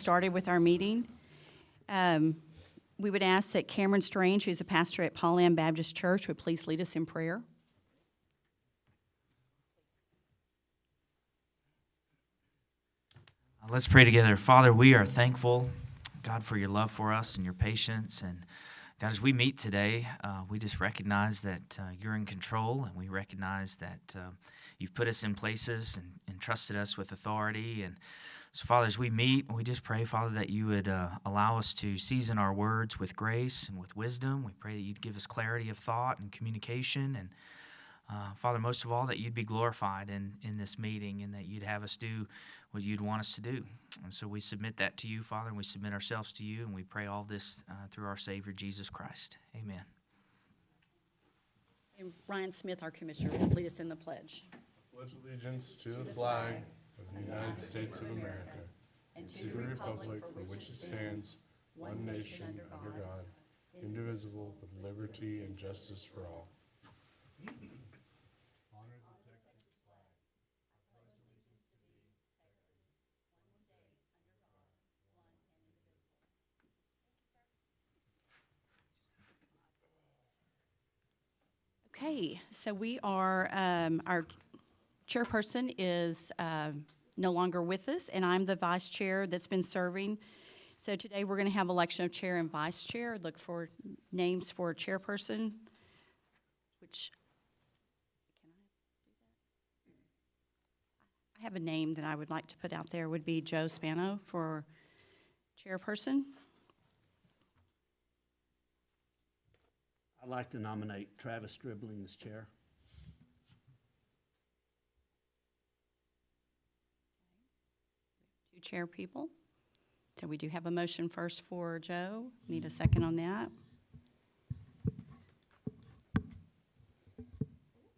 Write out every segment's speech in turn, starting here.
started with our meeting. We would ask that Cameron Strange, who's a pastor at Paul Ann Baptist Church, would please lead us in prayer. Let's pray together. Father, we are thankful, God, for your love for us and your patience. And God, as we meet today, we just recognize that you're in control, and we recognize that you've put us in places and entrusted us with authority. And so, Father, as we meet, we just pray, Father, that you would allow us to season our words with grace and with wisdom. We pray that you'd give us clarity of thought and communication. And Father, most of all, that you'd be glorified in this meeting, and that you'd have us do what you'd want us to do. And so we submit that to you, Father, and we submit ourselves to you, and we pray all this through our Savior, Jesus Christ. Amen. And Ryan Smith, our commissioner, will lead us in the pledge. Pledge allegiance to the flag of the United States of America and to the republic for which it stands, one nation, under God, indivisible, with liberty and justice for all. Okay, so we are, our chairperson is no longer with us, and I'm the vice chair that's been serving. So today we're going to have election of chair and vice chair. Look for names for chairperson, which, I have a name that I would like to put out there, would be Joe Spano for chairperson. I'd like to nominate Travis Dribbling as chair. Two chair people. So we do have a motion first for Joe. Need a second on that.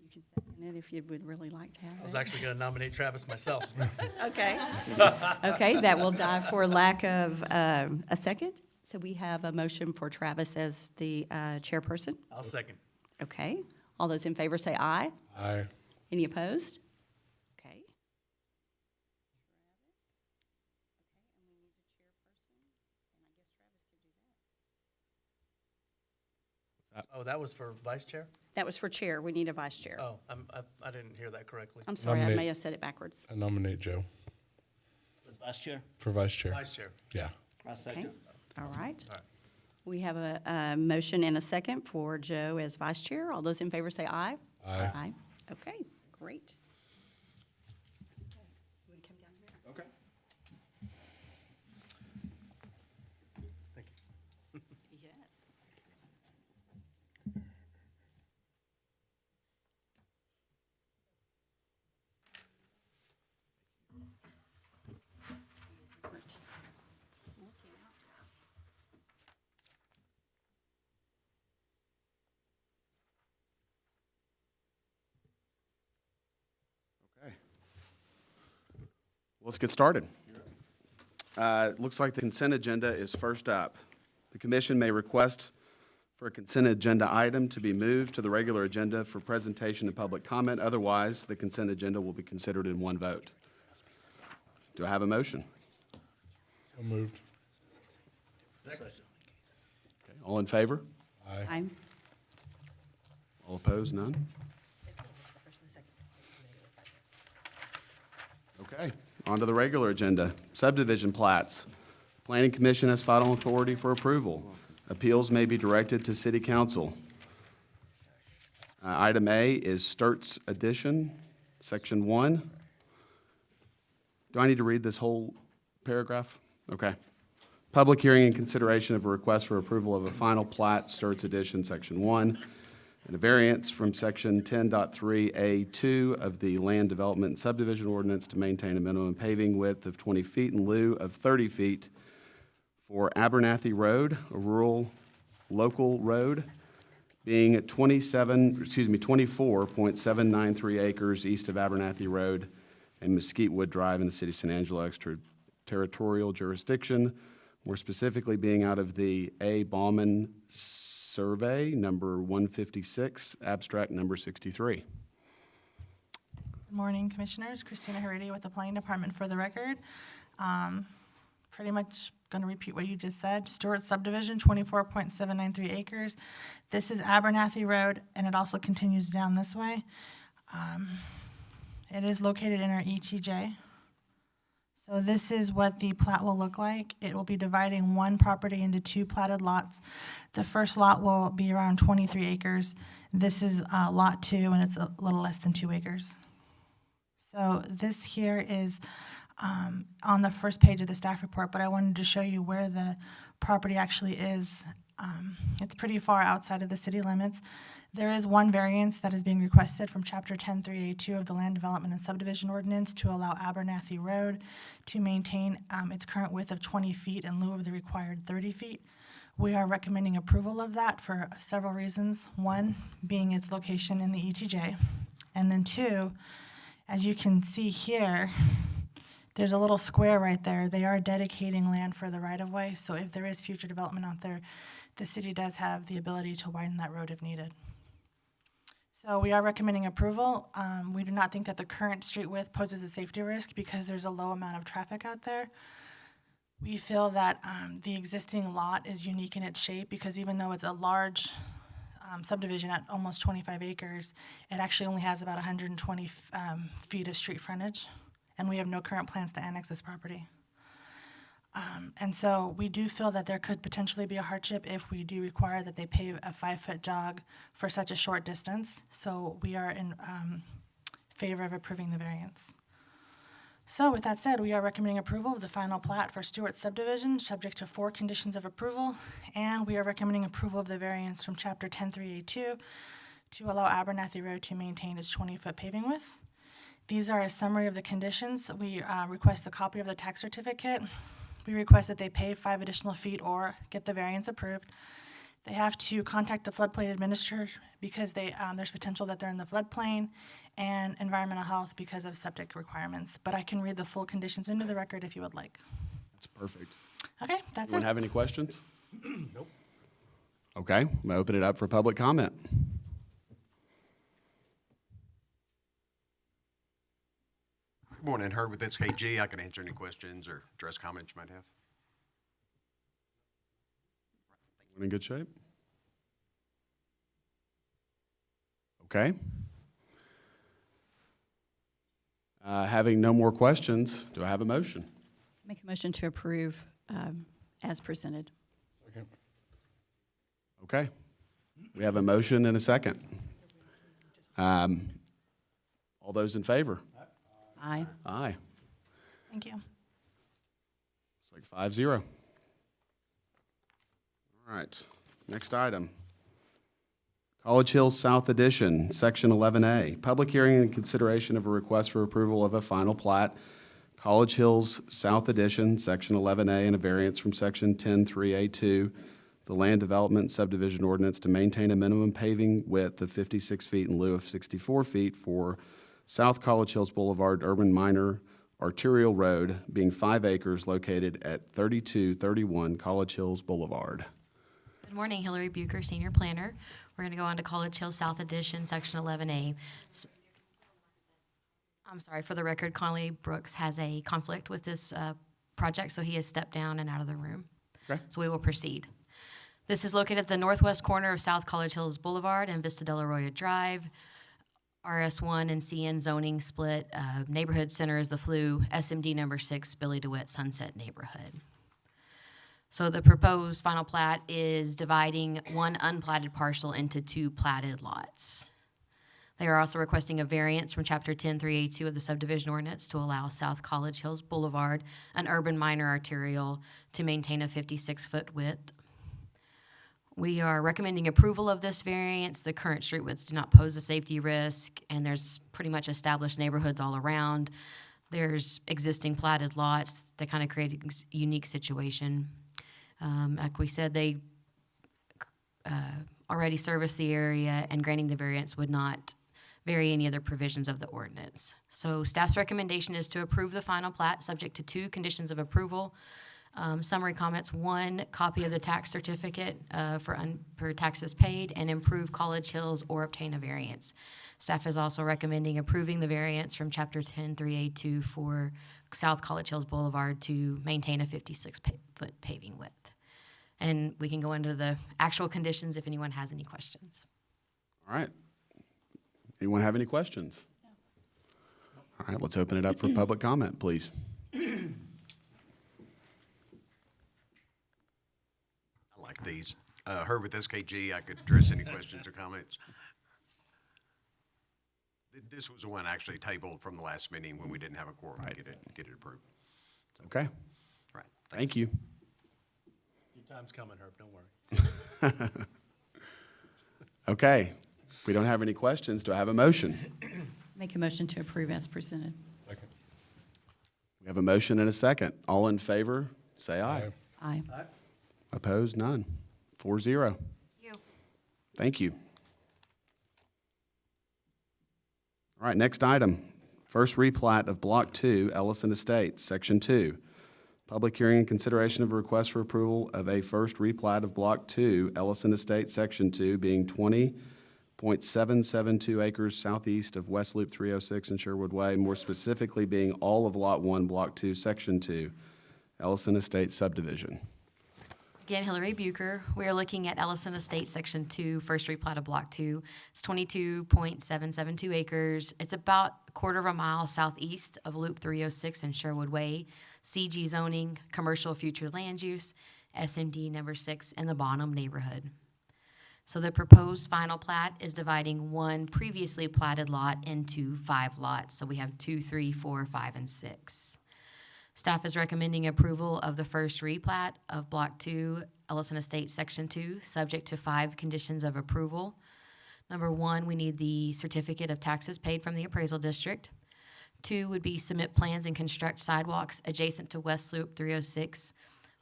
You can second it if you would really like to have it. I was actually going to nominate Travis myself. Okay. Okay, that will die for lack of a second. So we have a motion for Travis as the chairperson. I'll second. Okay. All those in favor say aye. Aye. Any opposed? Okay. Oh, that was for vice chair? That was for chair. We need a vice chair. Oh, I didn't hear that correctly. I'm sorry, I Nominate- may have said it backwards. I nominate Joe As vice chair? for vice chair. Vice chair. Yeah. I second. All right. All right. We have a motion and a second for Joe as vice chair. All those in favor say aye. Aye. Aye. Okay, great. You want to come down here? Okay. Thank you. Yes. Okay. Let's get started. Looks like the consent agenda is first up. The commission may request for a consent agenda item to be moved to the regular agenda for presentation and public comment. Otherwise, the consent agenda will be considered in one vote. Do I have a motion? So moved. Second. Okay. All in favor? Aye. Aye. All opposed? None? Okay, on to the regular agenda. Subdivision plats. Planning Commission has final authority for approval. Appeals may be directed to City Council. Item A is Sturtz addition, Section 1. Do I need to read this whole paragraph? Okay. Public hearing and consideration of a request for approval of a final plat, Sturtz addition, Section 1, and a variance from Section 10.3A2 of the Land Development and Subdivision Ordinance to maintain a minimum paving width of 20 feet in lieu of 30 feet for Abernathy Road, a rural local road, being at 24.793 acres east of Abernathy Road and Mesquite Wood Drive in the city of San Angelo extraterritorial jurisdiction, more specifically being out of the A. Bauman Survey, number 156, abstract number 63. Good morning, Commissioners. Christina Heredia with the Planning Department for the record. pretty much going to repeat what you just said. Sturtz Subdivision, 24.793 acres. This is Abernathy Road, and it also continues down this way. It is located in our ETJ. So this is what the plat will look like. It will be dividing one property into two platted lots. The first lot will be around 23 acres. This is lot 2, and it's a little less than 2 acres. So this here is on the first page of the staff report, but I wanted to show you where the property actually is. It's pretty far outside of the city limits. There is one variance that is being requested from Chapter 10.3A2 of the Land Development and Subdivision Ordinance to allow Abernathy Road to maintain its current width of 20 feet in lieu of the required 30 feet. We are recommending approval of that for several reasons. One, being its location in the ETJ. And then 2, as you can see here, there's a little square right there. They are dedicating land for the right-of-way, so if there is future development out there, the city does have the ability to widen that road if needed. So we are recommending approval. We do not think that the current street width poses a safety risk because there's a low amount of traffic out there. We feel that the existing lot is unique in its shape because even though it's a large subdivision at almost 25 acres, it actually only has about 120 feet of street frontage, and we have no current plans to annex this property. And so we do feel that there could potentially be a hardship if we do require that they pave a 5-foot jog for such a short distance. So we are in favor of approving the variance. So with that said, we are recommending approval of the final plat for Sturtz Subdivision, subject to 4 conditions of approval, and we are recommending approval of the variance from Chapter 10.3A2 to allow Abernathy Road to maintain its 20-foot paving width. These are a summary of the conditions. We request a copy of the tax certificate. We request that they pave 5 additional feet or get the variance approved. They have to contact the floodplain administrator because there's potential that they're in the floodplain, and environmental health because of septic requirements. But I can read the full conditions into the record if you would like. That's perfect. Okay, that's Anyone it. have any questions? Nope. Okay, I'm going to open it up for public comment. Good morning, Herb with SKG. I can answer any questions or address comments you might have. Everyone in good shape? Okay. Having no more questions, do I have a motion? Make a motion to approve as presented. Second. Okay. We have a motion and a second. All those in favor? Aye. Aye. Thank you. It's like 5-0. All right, next item. College Hills South Edition, Section 11A. Public hearing and consideration of a request for approval of a final plat, College Hills South Edition, Section 11A, and a variance from Section 10.3A2, the Land Development and Subdivision Ordinance to maintain a minimum paving width of 56 feet in lieu of 64 feet for South College Hills Boulevard Urban Minor Arterial Road, being 5 acres located at 3231 College Hills Boulevard. Good morning, Hillary Bucher, Senior Planner. We're going to go on to College Hill South Edition, Section 11A. I'm sorry, for the record, Conley Brooks has a conflict with this project, so he has stepped down and out of the room. Okay. So we will proceed. This is located at the northwest corner of South College Hills Boulevard and Vista Del Arroyo Drive. RS1 and CN zoning split. Neighborhood center is the Flu. SMD number 6, Billy DeWitt Sunset Neighborhood. So the proposed final plat is dividing one unplatted parcel into 2 platted lots. They are also requesting a variance from Chapter 10.3A2 of the Subdivision Ordinance to allow South College Hills Boulevard, an urban minor arterial, to maintain a 56-foot width. We are recommending approval of this variance. The current street widths do not pose a safety risk, and there's pretty much established neighborhoods all around. There's existing platted lots that kind of create a unique situation. Like we said, they already service the area, and granting the variance would not vary any other provisions of the ordinance. So staff's recommendation is to approve the final plat subject to 2 conditions of approval. Summary comments: 1, copy of the tax certificate for taxes paid, and improve College Hills or obtain a variance. Staff is also recommending approving the variance from Chapter 10.3A2 for South College Hills Boulevard to maintain a 56-foot paving width. And we can go into the actual conditions if anyone has any questions. All right. Anyone have any questions? All right, let's open it up for public comment, please. I like these. Herb with SKG, I could address any questions or comments. This was the one actually tabled from the last meeting when we didn't have a quorum to get it approved. Okay, Right. thank you. Your time's coming, Herb, don't worry. Okay, if we don't have any questions, do I have a motion? Make a motion to approve as presented. Second. We have a motion and a second. All in favor, say aye. Aye. Aye. Opposed, none. 4-0. Thank you. All right, next item. First replat of Block 2, Ellison Estates, Section 2. Public hearing and consideration of a request for approval of a first replat of Block 2, Ellison Estates, Section 2, being 20.772 acres southeast of West Loop 306 and Sherwood Way, more specifically being all of Lot 1, Block 2, Section 2, Ellison Estates Subdivision. Again, Hillary Bucher. We are looking at Ellison Estates, Section 2, first replat of Block 2. It's 22.772 acres. It's about a quarter of a mile southeast of Loop 306 and Sherwood Way. CG zoning, commercial future land use, SMD number 6 in the Bonham neighborhood. So the proposed final plat is dividing one previously platted lot into 5 lots. So we have 2, 3, 4, 5, and 6. Staff is recommending approval of the first replat of Block 2, Ellison Estates, Section 2, subject to 5 conditions of approval. Number 1, we need the certificate of taxes paid from the appraisal district. 2 would be submit plans and construct sidewalks adjacent to West Loop 306.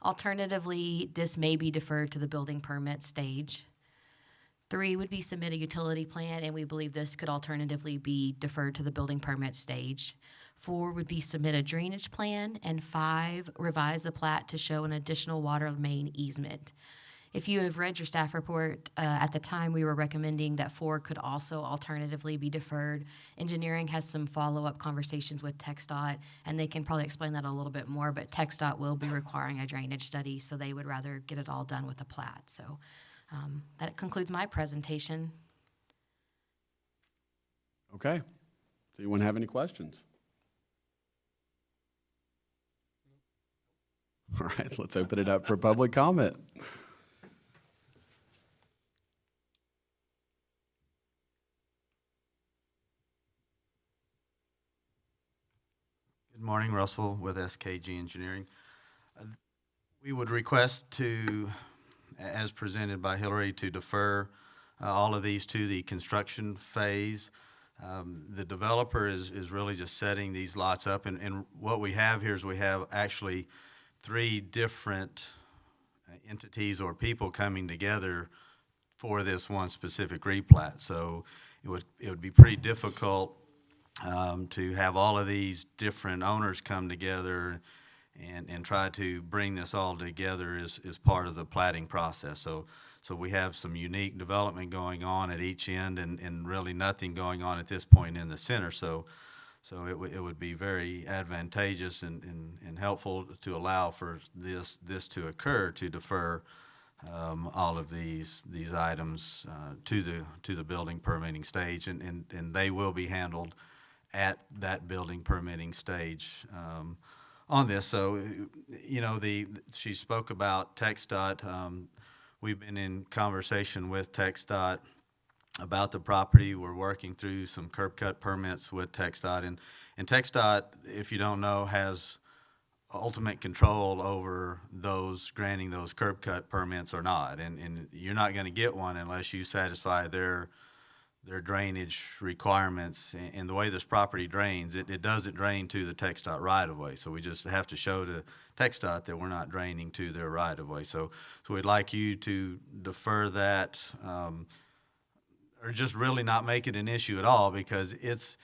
Alternatively, this may be deferred to the building permit stage. 3 would be submit a utility plan, and we believe this could alternatively be deferred to the building permit stage. 4 would be submit a drainage plan, and 5, revise the plat to show an additional water main easement. If you have read your staff report, at the time we were recommending that 4 could also alternatively be deferred. Engineering has some follow-up conversations with TxDOT, and they can probably explain that a little bit more, but TxDOT will be requiring a drainage study, so they would rather get it all done with the plat. So that concludes my presentation. Okay. Does anyone have any questions? All right, let's open it up for public comment. Good morning, Russell with SKG Engineering. We would request to, as presented by Hillary, to defer all of these to the construction phase. The developer is really just setting these lots up, and what we have here is we have actually 3 different entities or people coming together for this one specific replat. So it would be pretty difficult to have all of these different owners come together and try to bring this all together as part of the platting process. So we have some unique development going on at each end and really nothing going on at this point in the center. So it would be very advantageous and helpful to allow for this to occur, to defer all of these items to the building permitting stage, and they will be handled at that building permitting stage on this. So, you know, she spoke about TxDOT. We've been in conversation with TxDOT about the property. We're working through some curb cut permits with TxDOT, and TxDOT, if you don't know, has ultimate control over granting those curb cut permits or not, and you're not going to get one unless you satisfy their drainage requirements. And the way this property drains, it doesn't drain to the TxDOT right-of-way, so we just have to show to TxDOT that we're not draining to their right-of-way. So we'd like you to defer that, or just really not make it an issue at all, because it's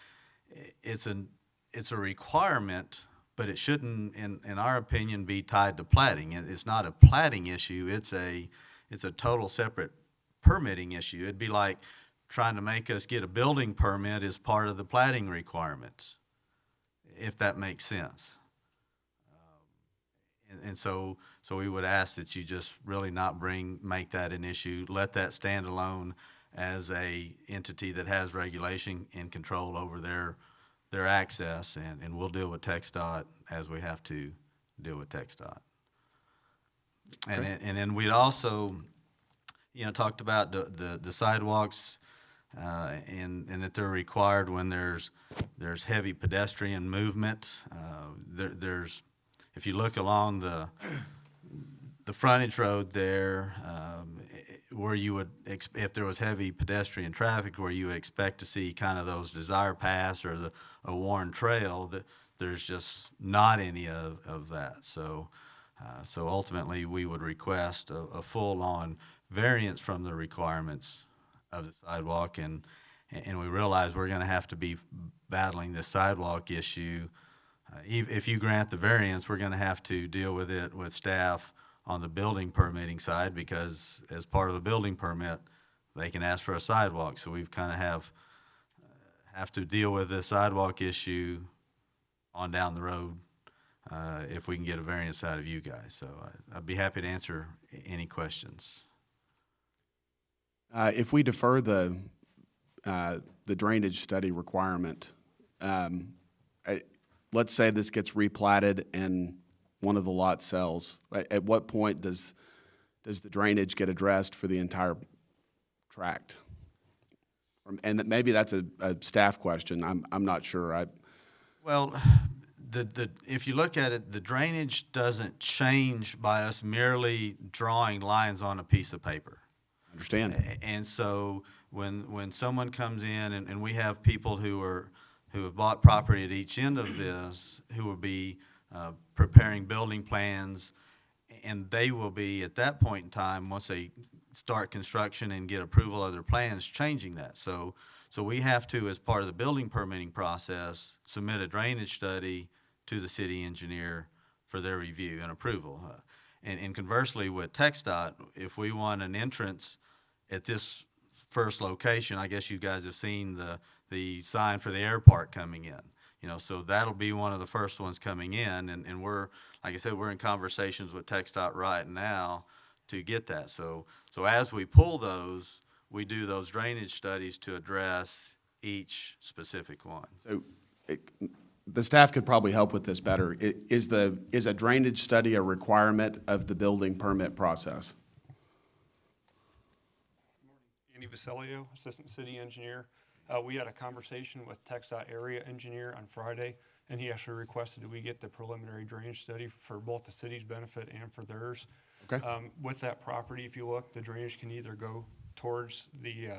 a requirement, but it shouldn't, in our opinion, be tied to platting. It's not a platting issue. It's a total separate permitting issue. It'd be like trying to make us get a building permit as part of the platting requirements, if that makes sense. And so we would ask that you just really not make that an issue. Let that stand alone as a entity that has regulation and control over their access, and we'll deal with TxDOT as we have to deal with TxDOT. And then we'd also, talked about the sidewalks, and that they're required when there's heavy pedestrian movement. There's, if you look along the frontage road there, where you would, if there was heavy pedestrian traffic, where you would expect to see kind of those desire paths or a worn trail, that there's just not any of that. So ultimately, we would request a full-on variance from the requirements of the sidewalk, and we realize we're going to have to be battling the sidewalk issue. If you grant the variance, we're going to have to deal with it with staff on the building permitting side, because as part of a building permit, they can ask for a sidewalk. So we've kind of have to deal with the sidewalk issue on down the road if we can get a variance out of you guys. So I'd be happy to answer any questions. If we defer the drainage study requirement, let's say this gets replatted and one of the lots sells. At what point does the drainage get addressed for the entire tract? And maybe that's a staff question. I'm not sure. Well, if you look at it, the drainage doesn't change by us merely drawing lines on a piece of paper. Understand. And so when someone comes in, and we have people who have bought property at each end of this, who will be preparing building plans, and they will be at that point in time, once they start construction and get approval of their plans, changing that. So we have to, as part of the building permitting process, submit a drainage study to the city engineer for their review and approval. And conversely, with TxDOT, if we want an entrance at this first location, I guess you guys have seen the sign for the airport coming in. So that'll be one of the first ones coming in, and we're, like I said, we're in conversations with TxDOT right now to get that. So as we pull those, we do those drainage studies to address each specific one. So the staff could probably help with this better. Is a drainage study a requirement of the building permit process? Andy Vasilio, Assistant City Engineer. We had a conversation with TxDOT Area Engineer on Friday, and he actually requested that we get the preliminary drainage study for both the city's benefit and for theirs. Okay. With that property, if you look, the drainage can either go towards the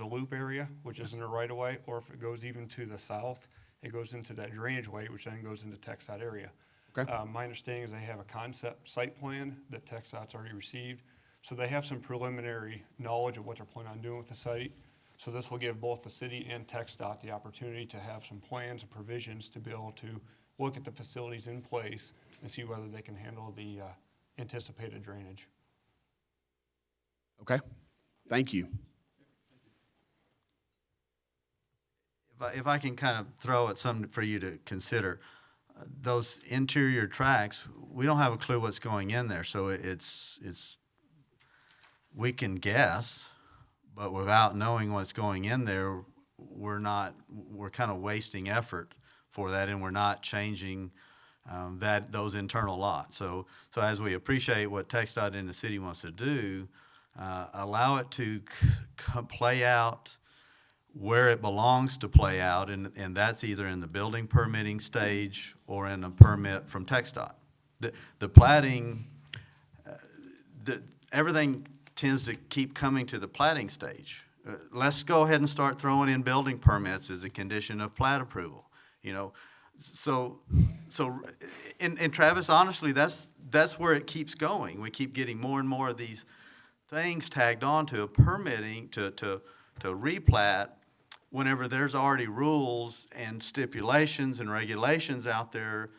loop area, which is in the right of way, or if it goes even to the south, it goes into that drainage way, which then goes into TxDOT area. Okay. My understanding is they have a concept site plan that TxDOT's already received, so they have some preliminary knowledge of what they're planning on doing with the site. So this will give both the city and TxDOT the opportunity to have some plans and provisions to be able to look at the facilities in place and see whether they can handle the anticipated drainage. Okay, thank you. If I can kind of throw at something for you to consider, those interior tracks, we don't have a clue what's going in there, so it's we can guess, but without knowing what's going in there, we're kind of wasting effort for that, and we're not changing those internal lots. So as we appreciate what TxDOT in the city wants to do, allow it to play out where it belongs to play out, and that's either in the building permitting stage or in a permit from TxDOT. The platting, everything tends to keep coming to the platting stage. Let's go ahead and start throwing in building permits as a condition of plat approval. So and Travis, honestly, that's where it keeps going. We keep getting more and more of these things tagged on to a permitting to replat whenever there's already rules and stipulations and regulations out there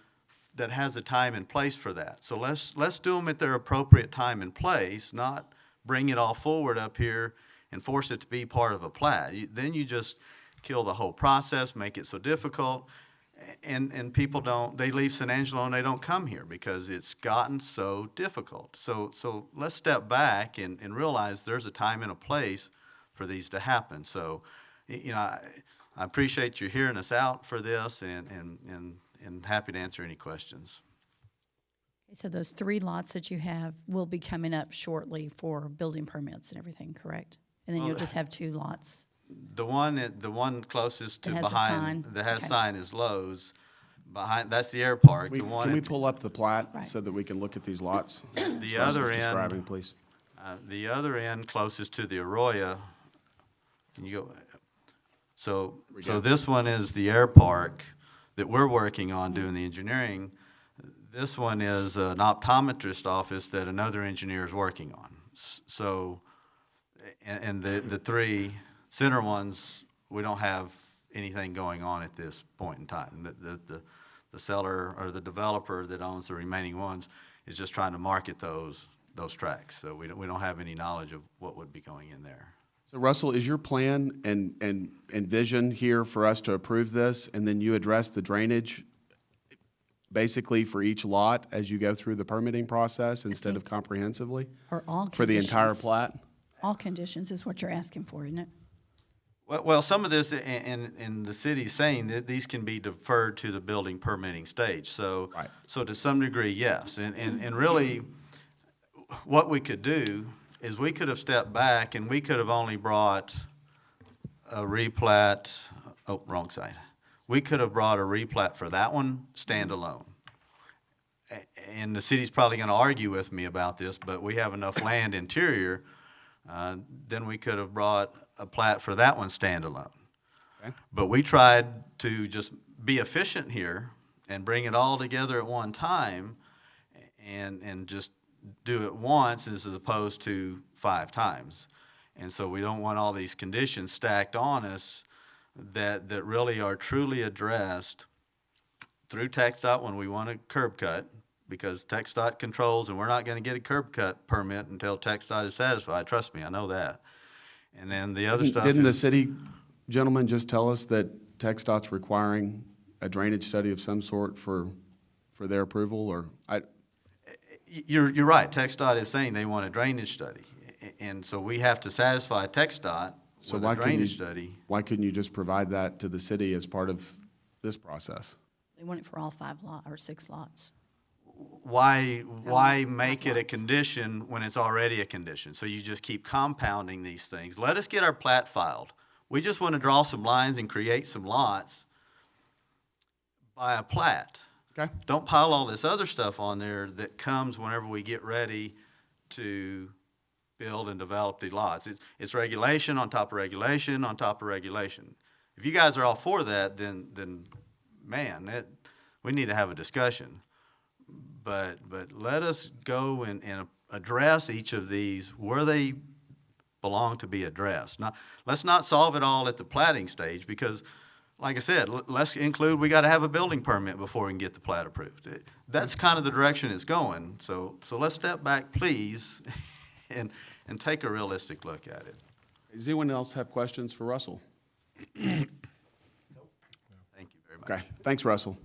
that has a time and place for that. So let's do them at their appropriate time and place, not bring it all forward up here and force it to be part of a plat. Then you just kill the whole process, make it so difficult. And people don't, they leave San Angelo and they don't come here because it's gotten so difficult. So let's step back and realize there's a time and a place for these to happen. So, you know, I appreciate you hearing us out for this and happy to answer any questions. So those 3 lots that you have will be coming up shortly for building permits and everything, correct? And then Well, you'll just have 2 lots. The one closest to That has a behind, sign. that has Okay. sign is Lowe's. Behind, that's the air park. The one Can we at pull up the plat Right. so that we can look at these lots? the Russell's other describing, end, please. the other end closest to the Arroyo. Can you go? So this one is the air park that we're working on doing the engineering. This one is an optometrist office that another engineer is working on. So, and the 3 center ones, we don't have anything going on at this point in time. The seller or the developer that owns the remaining ones is just trying to market those tracks. So we don't have any knowledge of what would be going in there. So Russell, is your plan and vision here for us to approve this, and then you address the drainage basically for each lot as you go through the permitting process instead of comprehensively? Or all conditions. For the entire plat? All conditions is what you're asking for, isn't it? Well, some of this, and the city's saying that these can be deferred to the building permitting stage. So, Right. so to some degree, yes. And really, what we could do is we could have stepped back and we could have only brought a replat, oh, wrong side. We could have brought a replat for that one standalone. And the city's probably gonna argue with me about this, but we have enough land interior, then we could have brought a plat for that one standalone. Okay. But we tried to just be efficient here and bring it all together at one time and just do it once as opposed to 5 times. And so we don't want all these conditions stacked on us that really are truly addressed through TxDOT when we want a curb cut, because TxDOT controls, and we're not gonna get a curb cut permit until TxDOT is satisfied. Trust me, I know that. And then the other stuff Didn't the is, city gentleman just tell us that TxDOT's requiring a drainage study of some sort for their approval, or you're right, TxDOT is saying they want a drainage study. And so we have to satisfy TxDOT So with why a couldn't you- drainage study. why couldn't you just provide that to the city as part of this process? They want it for all 5 or 6 lots. Why make it a condition when it's already a condition? So you just keep compounding these things. Let us get our plat filed. We just want to draw some lines and create some lots by a plat. Okay. Don't pile all this other stuff on there that comes whenever we get ready to build and develop the lots. It's regulation on top of regulation on top of regulation. If you guys are all for that, then man, we need to have a discussion. But let us go and address each of these where they belong to be addressed. Let's not solve it all at the platting stage, because, like I said, let's include we got to have a building permit before we can get the plat approved. That's kind of the direction it's going. So let's step back, please, and take a realistic look at it. Does anyone else have questions for Russell? Thank you very much. Okay, thanks, Russell.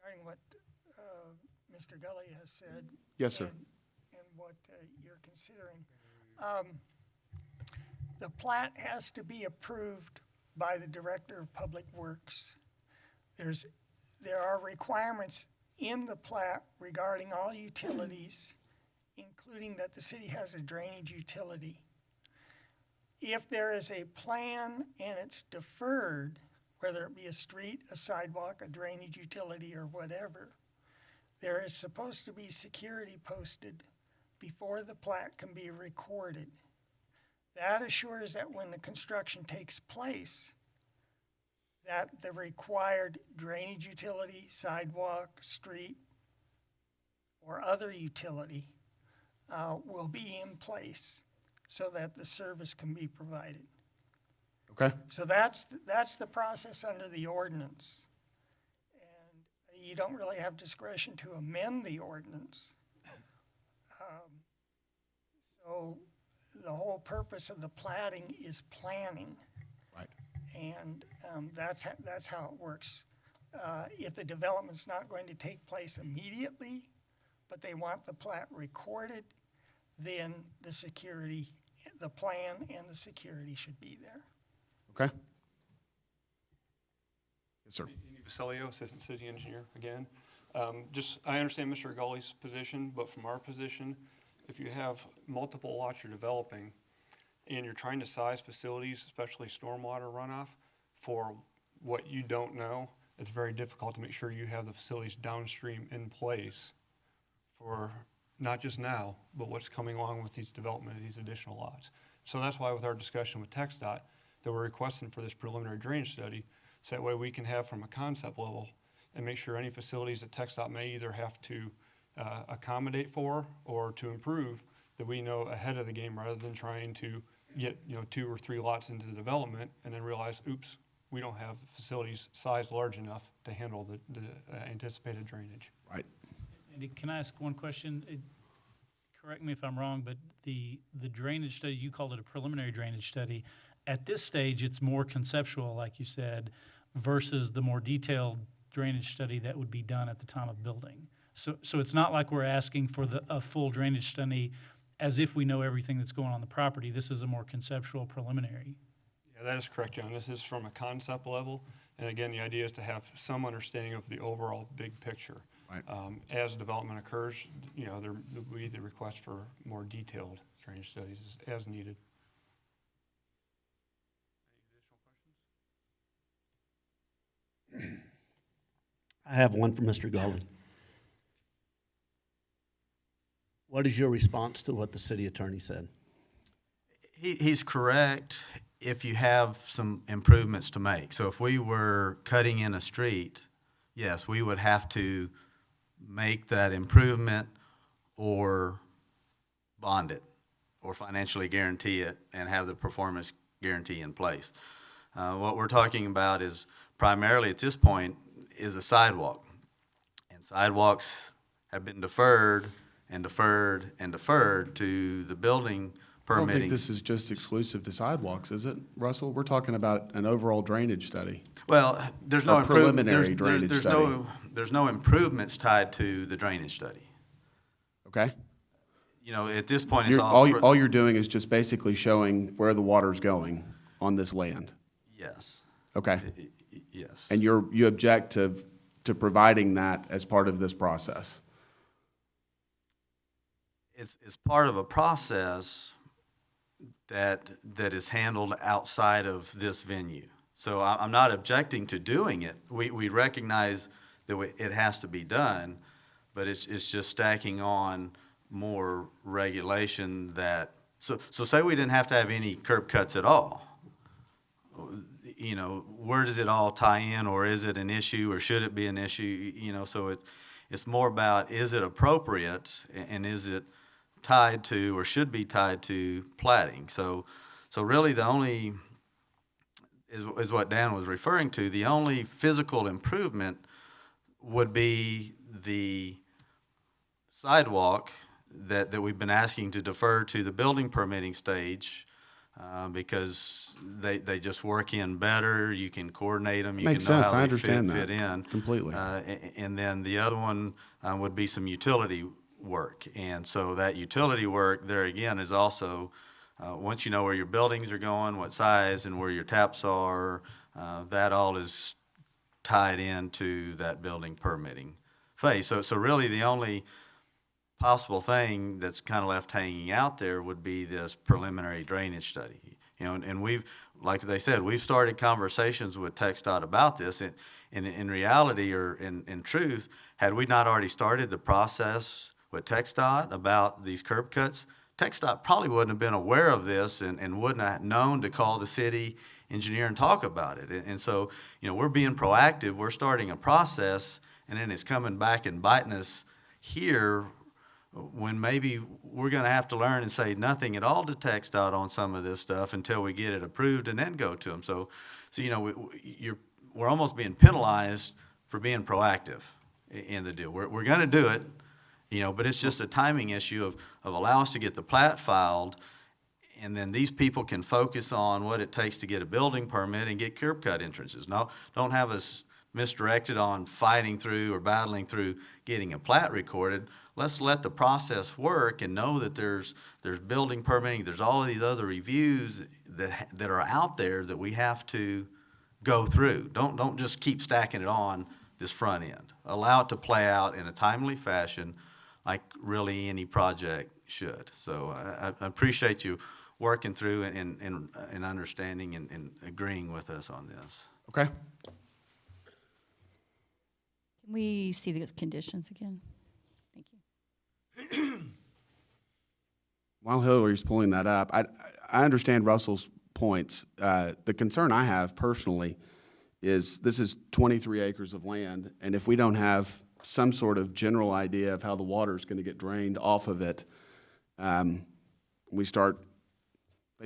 Regarding what Mr. Gully has said. Yes, sir. And what you're considering. The plat has to be approved by the Director of Public Works. There are requirements in the plat regarding all utilities, including that the city has a drainage utility. If there is a plan and it's deferred, whether it be a street, a sidewalk, a drainage utility, or whatever, there is supposed to be security posted before the plat can be recorded. That assures that when the construction takes place, that the required drainage utility, sidewalk, street, or other utility will be in place so that the service can be provided. Okay. So that's the process under the ordinance. And you don't really have discretion to amend the ordinance. So the whole purpose of the platting is planning. Right. And that's how it works. If the development's not going to take place immediately, but they want the plat recorded, then the plan and the security should be there. Okay. Yes, sir. Vasilio, Assistant City Engineer, again. I understand Mr. Gully's position, but from our position, if you have multiple lots you're developing and you're trying to size facilities, especially stormwater runoff, for what you don't know, it's very difficult to make sure you have the facilities downstream in place for not just now, but what's coming along with these development of these additional lots. So that's why with our discussion with TxDOT, that we're requesting for this preliminary drainage study, so that way we can have from a concept level and make sure any facilities that TxDOT may either have to accommodate for or to improve, that we know ahead of the game rather than trying to get 2 or 3 lots into the development and then realize, oops, we don't have facilities sized large enough to handle the anticipated drainage. Right. Andy, can I ask one question? Correct me if I'm wrong, but the drainage study, you called it a preliminary drainage study. At this stage, it's more conceptual, like you said, versus the more detailed drainage study that would be done at the time of building. So it's not like we're asking for a full drainage study as if we know everything that's going on the property. This is a more conceptual preliminary. Yeah, that is correct, John. This is from a concept level. And again, the idea is to have some understanding of the overall big picture. Right. As development occurs, there will be the request for more detailed drainage studies as needed. I have one for Mr. Gully. What is your response to what the city attorney said? He's correct if you have some improvements to make. So if we were cutting in a street, yes, we would have to make that improvement or bond it or financially guarantee it and have the performance guarantee in place. What we're talking about is primarily at this point is a sidewalk. And sidewalks have been deferred and deferred and deferred to the building permitting. I don't think this is just exclusive to sidewalks, is it, Russell? We're talking about an overall drainage study. Well, there's no preliminary drainage study. There's no improvements tied to the drainage study. Okay. At this point, it's all you're doing is just basically showing where the water's going on this land. Yes. Okay. Yes. And you object to providing that as part of this process. It's part of a process that is handled outside of this venue. So I'm not objecting to doing it. We recognize that it has to be done, but it's just stacking on more regulation that, so say we didn't have to have any curb cuts at all. Where does it all tie in, or is it an issue, or should it be an issue? So it's more about, is it appropriate, and is it tied to or should be tied to platting? So really the only is what Dan was referring to. The only physical improvement would be the sidewalk that we've been asking to defer to the building permitting stage, because they just work in better. You can coordinate them. You Makes can know sense. how I they understand fit that in completely. And then the other one would be some utility work. And so that utility work there again is also, once you know where your buildings are going, what size, and where your taps are, that all is tied into that building permitting phase. So really the only possible thing that's kind of left hanging out there would be this preliminary drainage study. And we've, like they said, we've started conversations with TxDOT about this. And in reality, or in truth, had we not already started the process with TxDOT about these curb cuts, TxDOT probably wouldn't have been aware of this and wouldn't have known to call the city engineer and talk about it. And so, we're being proactive. We're starting a process, and then it's coming back and biting us here when maybe we're going to have to learn and say nothing at all to TxDOT on some of this stuff until we get it approved and then go to them. So we're almost being penalized for being proactive in the deal. We're going to do it, but it's just a timing issue of allow us to get the plat filed And then these people can focus on what it takes to get a building permit and get curb cut entrances. No, don't have us misdirected on fighting through or battling through getting a plat recorded. Let's let the process work and know that there's building permitting, there's all of these other reviews that are out there that we have to go through. Don't just keep stacking it on this front end. Allow it to play out in a timely fashion like really any project should. So I appreciate you working through and understanding and agreeing with us on this. Okay. Can we see the conditions again? Thank you. While Hillary's pulling that up, I understand Russell's points. The concern I have personally is this is 23 acres of land, and if we don't have some sort of general idea of how the water is going to get drained off of it, they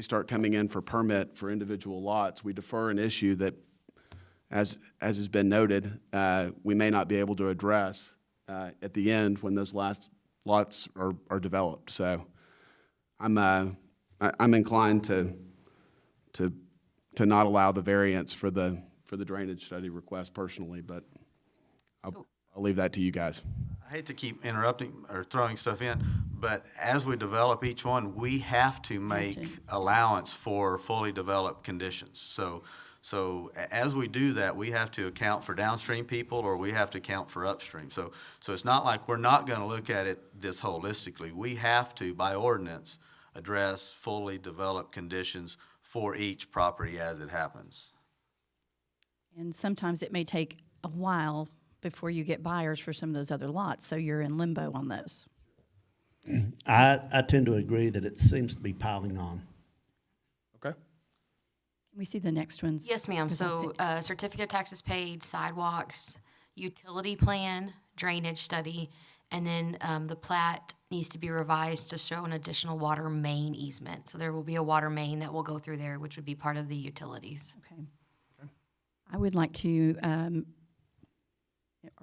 start coming in for permit for individual lots, we defer an issue that, as has been noted, we may not be able to address at the end when those last lots are developed. So I'm inclined to not allow the variance for the drainage study request personally, but I'll leave that to you guys. I hate to keep interrupting or throwing stuff in, but as we develop each one, we have to make allowance for fully developed conditions. So as we do that, we have to account for downstream people or we have to account for upstream. So it's not like we're not going to look at it this holistically. We have to, by ordinance, address fully developed conditions for each property as it happens. And sometimes it may take a while before you get buyers for some of those other lots, so you're in limbo on those. I tend to agree that it seems to be piling on. Okay. Can we see the next ones? Yes, ma'am. 'Cause I So think- certificate of taxes paid, sidewalks, utility plan, drainage study, and then the plat needs to be revised to show an additional water main easement. So there will be a water main that will go through there, which would be part of the utilities. Okay. I would like to, are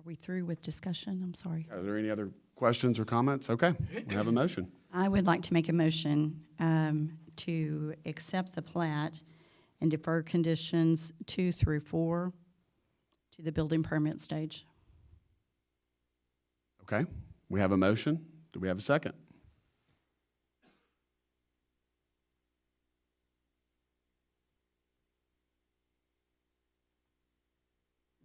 we through with discussion? I'm sorry. Are there any other questions or comments? Okay, we have a motion. I would like to make a motion to accept the plat and defer conditions 2 through 4 to the building permit stage. Okay, we have a motion. Do we have a second?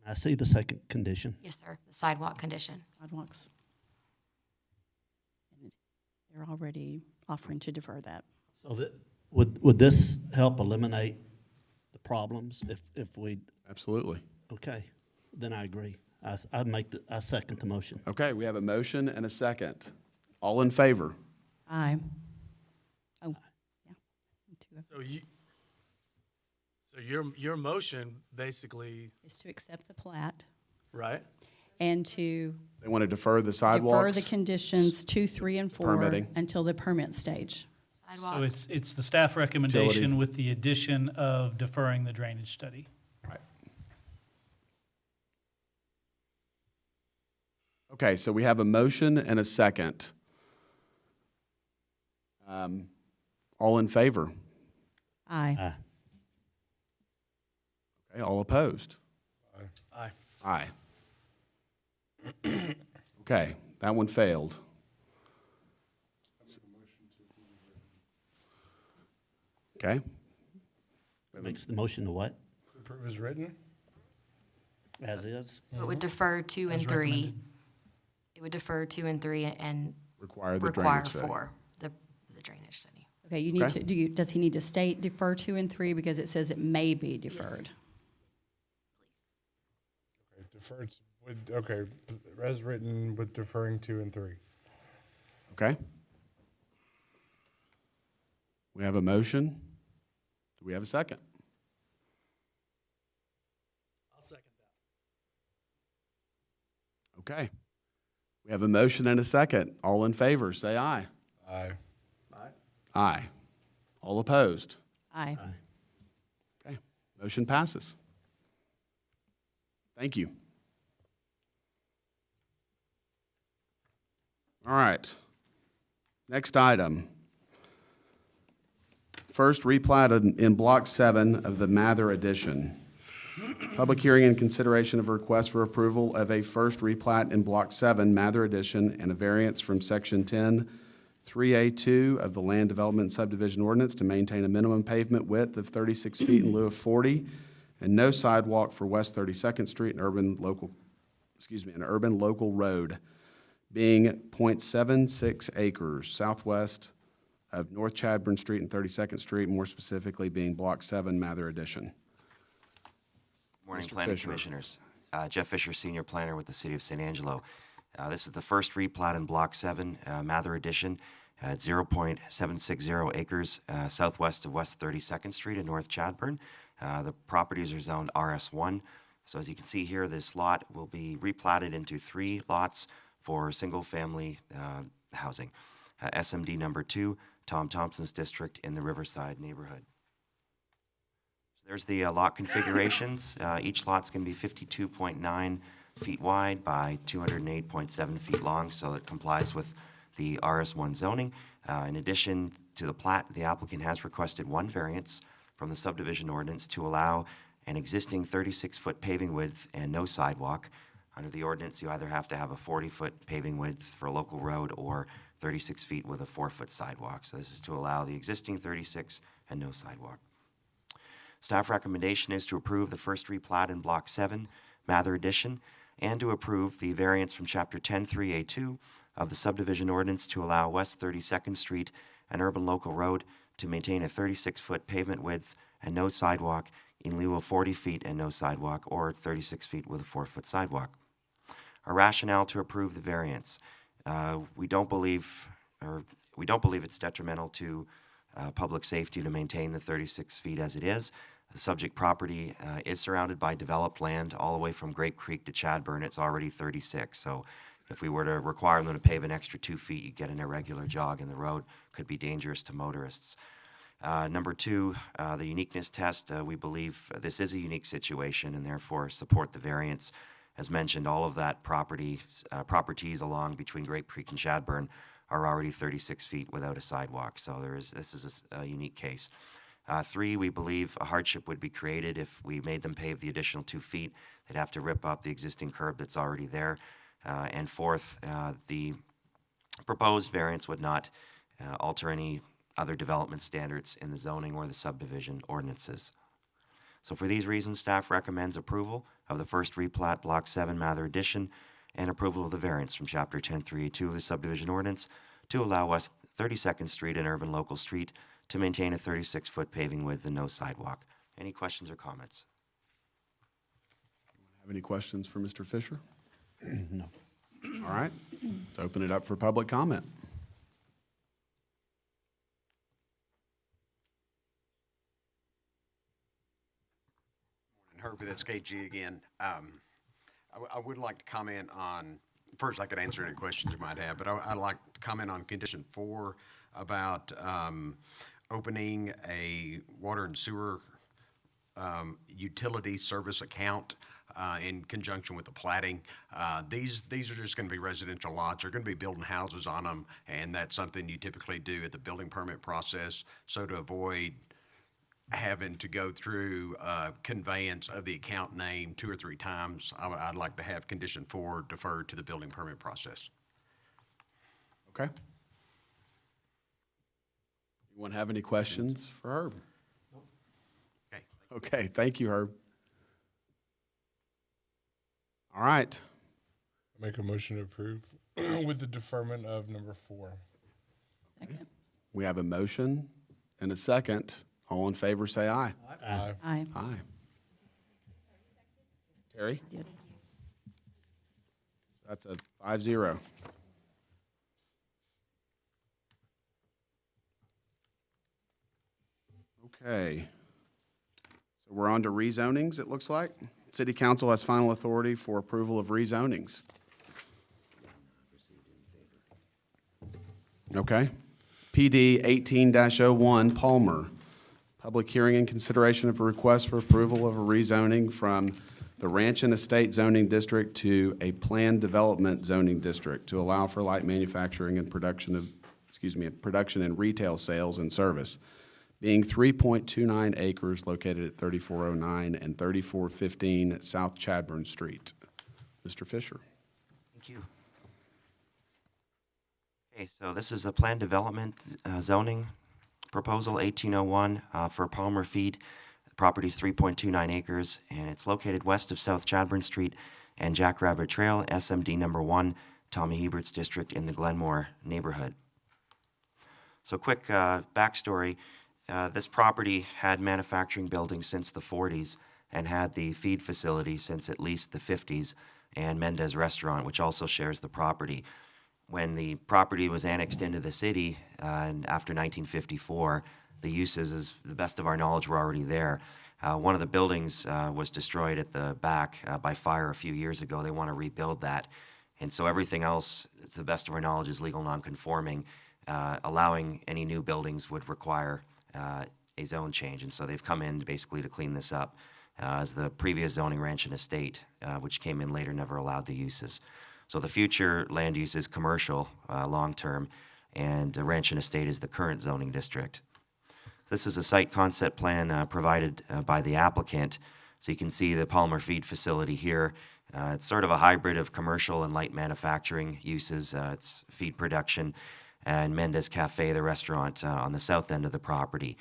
I see the second condition. Yes, sir. The sidewalk condition. Sidewalks. And they're already offering to defer that. So that, would this help eliminate the problems if we, Absolutely. okay, then I agree. I second the motion. Okay, we have a motion and a second. All in favor? Aye. Oh, yeah. So your motion basically, Is to accept the plat right? and to They want to defer the sidewalks? defer the conditions 2, 3, and 4 Permitting. until the permit stage. So it's the staff recommendation with the addition of deferring the drainage study. Right. Okay, so we have a motion and a second. All in favor? Aye. Okay, all opposed? Aye. Aye. Okay, that one failed. Okay, Makes the motion to what? Approve as written? As is? So it would defer 2 and As 3. recommended. It would defer 2 and 3 and require the require drainage study. 4, the drainage study. Okay, you need Okay. to, does he need to state defer 2 and 3 because it says it may be deferred? Okay, deferred with, okay, as written with deferring 2 and 3. Okay? We have a motion. Do we have a second? I'll second that. Okay. We have a motion and a second. All in favor, say aye. Aye. Aye. All opposed? Aye. Okay, motion passes. Thank you. All right. Next item. First, replat in Block 7 of the Mather addition. Public hearing and consideration of a request for approval of a first replat in Block 7, Mather addition, and a variance from Section 10-3A2 of the Land Development and Subdivision Ordinance to maintain a minimum pavement width of 36 feet in lieu of 40, and no sidewalk for West 32nd Street, an urban local road, being .76 acres southwest of North Chadbourne Street and 32nd Street, more specifically being Block 7, Mather addition. Morning, Mr. Planning Fisher. Commissioners. Jeff Fisher, Senior Planner with the City of San Angelo. This is the first replat in Block 7, Mather Edition, at 0.760 acres southwest of West 32nd Street in North Chadbourne. The properties are zoned RS1. So as you can see here, this lot will be replatted into 3 lots for single-family housing. SMD number 2, Tom Thompson's district in the Riverside neighborhood. There's the lot configurations. Each lot's going to be 52.9 feet wide by 208.7 feet long, so it complies with the RS1 zoning. In addition to the plat, the applicant has requested one variance from the subdivision ordinance to allow an existing 36-foot paving width and no sidewalk. Under the ordinance, you either have to have a 40-foot paving width for a local road or 36 feet with a 4-foot sidewalk. So this is to allow the existing 36 and no sidewalk. Staff recommendation is to approve the first replat in Block 7, Mather Edition, and to approve the variance from Chapter 10-3A2 of the subdivision ordinance to allow West 32nd Street, an urban local road, to maintain a 36-foot pavement width and no sidewalk in lieu of 40 feet and no sidewalk, or 36 feet with a 4-foot sidewalk. Our rationale to approve the variance. We don't believe it's detrimental to public safety to maintain the 36 feet as it is. The subject property is surrounded by developed land all the way from Grape Creek to Chadbourne. It's already 36, so if we were to require them to pave an extra 2 feet, you'd get an irregular jog in the road. Could be dangerous to motorists. Number 2, the uniqueness test. We believe this is a unique situation and therefore support the variance. As mentioned, all of that properties along between Grape Creek and Chadbourne are already 36 feet without a sidewalk, so this is a unique case. 3, we believe a hardship would be created if we made them pave the additional 2 feet. They'd have to rip up the existing curb that's already there. And 4th, the proposed variance would not alter any other development standards in the zoning or the subdivision ordinances. So for these reasons, staff recommends approval of the first replat, Block 7, Mather Edition, and approval of the variance from Chapter 10-3A2 of the subdivision ordinance to allow West 32nd Street, an urban local street, to maintain a 36-foot paving width and no sidewalk. Any questions or comments? Have any questions for Mr. Fisher? No. All right, let's open it up for public comment. Herb with SKG again. I would like to comment on, first I could answer any questions you might have, but I'd like to comment on condition 4 about opening a water and sewer utility service account in conjunction with the platting. These are just going to be residential lots. They're going to be building houses on them, and that's something you typically do at the building permit process. So to avoid having to go through conveyance of the account name 2 or 3 times, I'd like to have condition 4 deferred to the building permit process. Okay. Anyone have any questions for Herb? Okay. Okay, thank you, Herb. All right. Make a motion to approve with the deferment of number 4. Second. We have a motion and a second. All in favor, say aye. Aye. Aye. Aye. Terry? Did. That's a 5-0. Okay. So we're on to rezonings, it looks like. City Council has final authority for approval of rezonings. Okay. PD 18-01 Palmer. Public hearing and consideration of a request for approval of a rezoning from the Ranch and Estate zoning district to a planned development zoning district to allow for light manufacturing and production and retail sales and service. being 3.29 acres located at 3409 and 3415 South Chadbourne Street. Mr. Fisher. Thank you. Okay, so this is a planned development zoning proposal 1801 for Palmer Feed. The property is 3.29 acres, and it's located west of South Chadbourne Street and Jackrabbit Trail, SMD number 1, Tommy Hebert's district in the Glenmore neighborhood. So quick backstory. This property had manufacturing buildings since the 40s and had the feed facility since at least the 50s, and Mendez Restaurant, which also shares the property. When the property was annexed into the city and after 1954, the uses, as the best of our knowledge, were already there. One of the buildings was destroyed at the back by fire a few years ago. They want to rebuild that. And so everything else, to the best of our knowledge, is legal nonconforming. Allowing any new buildings would require a zone change. And so they've come in basically to clean this up, as the previous zoning ranch and estate, which came in later, never allowed the uses. So the future land use is commercial, long-term, and the ranch and estate is the current zoning district. This is a site concept plan provided by the applicant. So you can see the Palmer Feed facility here. It's sort of a hybrid of commercial and light manufacturing uses. It's feed production, and Mendez Cafe, the restaurant, on the south end of the property.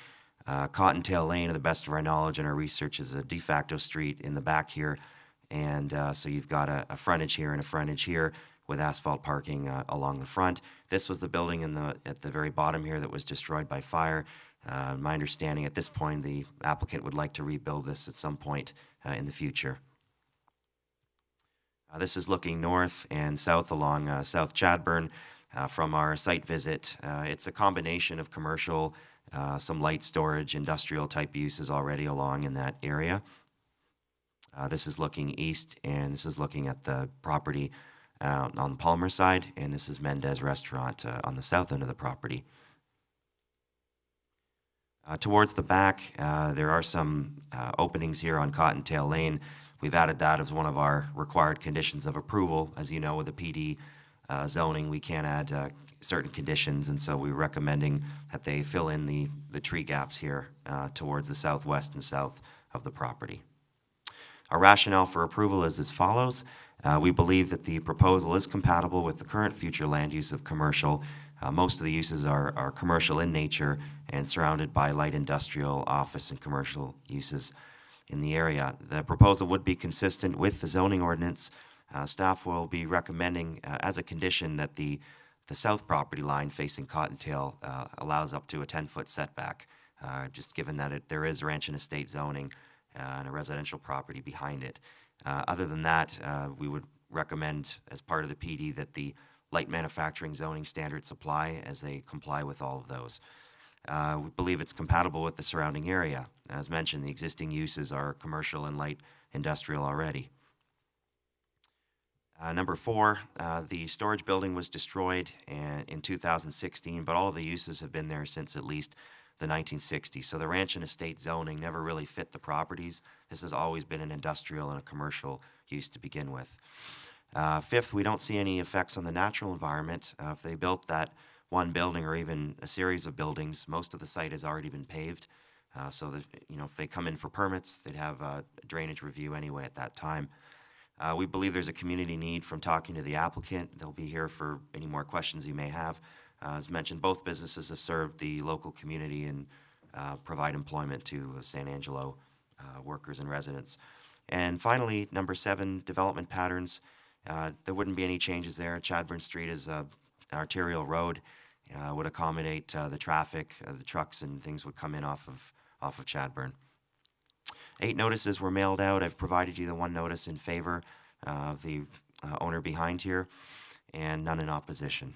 Cottontail Lane, to the best of our knowledge and our research, is a de facto street in the back here. And so you've got a frontage here and a frontage here with asphalt parking along the front. This was the building at the very bottom here that was destroyed by fire. My understanding at this point, the applicant would like to rebuild this at some point in the future. This is looking north and south along South Chadbourne from our site visit. It's a combination of commercial, some light storage, industrial type uses already along in that area. This is looking east, and this is looking at the property on the Palmer side, and this is Mendez Restaurant on the south end of the property. Towards the back, there are some openings here on Cottontail Lane. We've added that as one of our required conditions of approval. As you know, with the PD zoning, we can't add certain conditions, and so we're recommending that they fill in the tree gaps here towards the southwest and south of the property. Our rationale for approval is as follows. We believe that the proposal is compatible with the current future land use of commercial. Most of the uses are commercial in nature and surrounded by light industrial, office, and commercial uses in the area. The proposal would be consistent with the zoning ordinance. Staff will be recommending as a condition that the south property line facing Cottontail allows up to a 10-foot setback, just given that there is ranch and estate zoning and a residential property behind it. Other than that, we would recommend as part of the PD that the light manufacturing zoning standards apply, as they comply with all of those. We believe it's compatible with the surrounding area. As mentioned, the existing uses are commercial and light industrial already. Number 4, the storage building was destroyed in 2016, but all of the uses have been there since at least the 1960s. So the ranch and estate zoning never really fit the properties. This has always been an industrial and a commercial use to begin with. 5th, we don't see any effects on the natural environment. If they built that one building or even a series of buildings, most of the site has already been paved. So that, if they come in for permits, they'd have a drainage review anyway at that time. We believe there's a community need from talking to the applicant. They'll be here for any more questions you may have. As mentioned, both businesses have served the local community and provide employment to San Angelo workers and residents. And finally, number 7, development patterns. There wouldn't be any changes there. Chadbourne Street is an arterial road, would accommodate the traffic. The trucks and things would come in off of Chadbourne. 8 notices were mailed out. I've provided you the one notice in favor of the owner behind here, and none in opposition.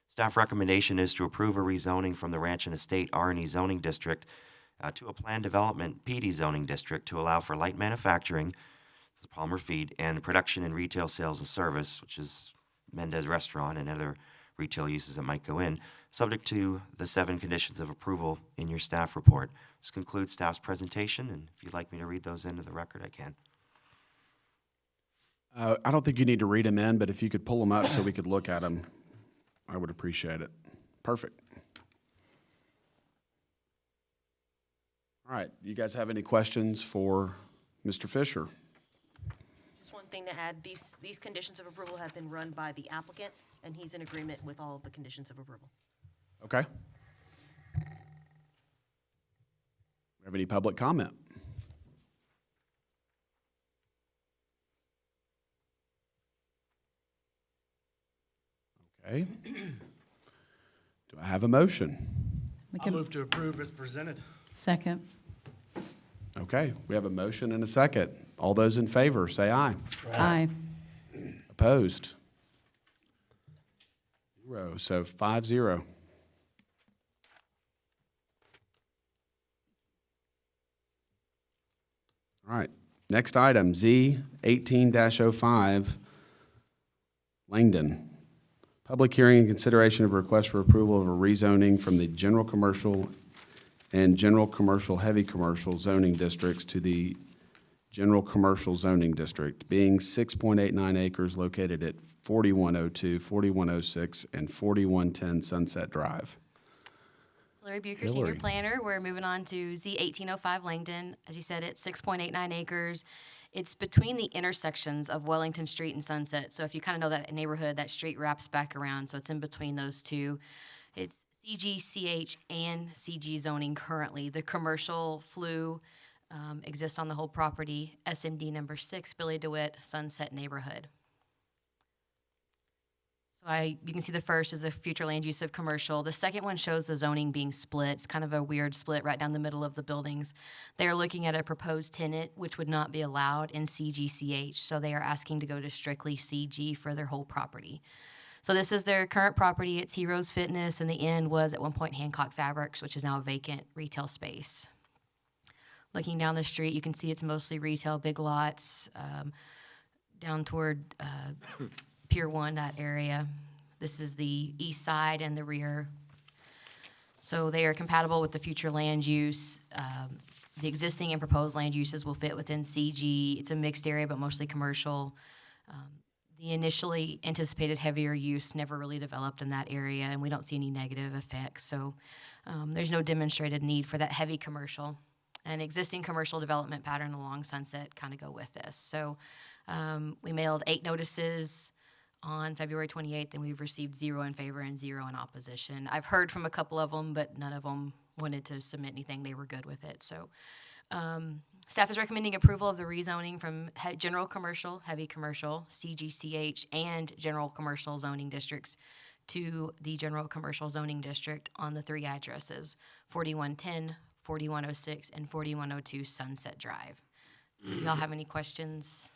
Staff recommendation is to approve a rezoning from the Ranch and Estate R&E zoning district to a planned development PD zoning district to allow for light manufacturing, the Palmer Feed, and production and retail sales and service, which is Mendez Restaurant and other retail uses that might go in, subject to the 7 conditions of approval in your staff report. This concludes staff's presentation, and if you'd like me to read those into the record, I can. I don't think you need to read them in, but if you could pull them up so we could look at them, I would appreciate it. Perfect. All right, you guys have any questions for Mr. Fisher? Just one thing to add, these conditions of approval have been run by the applicant, and he's in agreement with all of the conditions of approval. Okay. Have any public comment? Okay. Do I have a motion? I'll move to approve as presented. Second. Okay, we have a motion and a second. All those in favor, say aye. Aye. Opposed? 0, so 5-0. All right, next item, Z 18-05, Langdon. Public hearing and consideration of request for approval of a rezoning from the general commercial and general commercial heavy commercial zoning districts to the general commercial zoning district, being 6.89 acres located at 4102, 4106, and 4110 Sunset Drive. Hillary Bucher, Senior Hillary. Planner. We're moving on to Z 1805 Langdon. As you said, it's 6.89 acres. It's between the intersections of Wellington Street and Sunset. So if you kind of know that neighborhood, that street wraps back around. So it's in between those two. It's CG, CH, and CG zoning currently. The commercial flu exists on the whole property. SMD number 6, Billy DeWitt, Sunset neighborhood. So you can see the first is the future land use of commercial. The second one shows the zoning being split. It's kind of a weird split right down the middle of the buildings. They're looking at a proposed tenant, which would not be allowed in CGCH. So they are asking to go to strictly CG for their whole property. So this is their current property. It's Heroes Fitness, and the end was at one point Hancock Fabrics, which is now a vacant retail space. Looking down the street, you can see it's mostly retail, big lots, down toward Pier 1, that area. This is the east side and the rear. So they are compatible with the future land use. The existing and proposed land uses will fit within CG. It's a mixed area, but mostly commercial. The initially anticipated heavier use never really developed in that area, and we don't see any negative effects. So there's no demonstrated need for that heavy commercial. An existing commercial development pattern along Sunset kind of go with this. So we mailed 8 notices on February 28th, and we've received 0 in favor and 0 in opposition. I've heard from a couple of them, but none of them wanted to submit anything. They were good with it. So staff is recommending approval of the rezoning from general commercial, heavy commercial, CGCH, and general commercial zoning districts to the general commercial zoning district on the 3 addresses, 4110, 4106, and 4102 Sunset Drive. Y'all have any questions?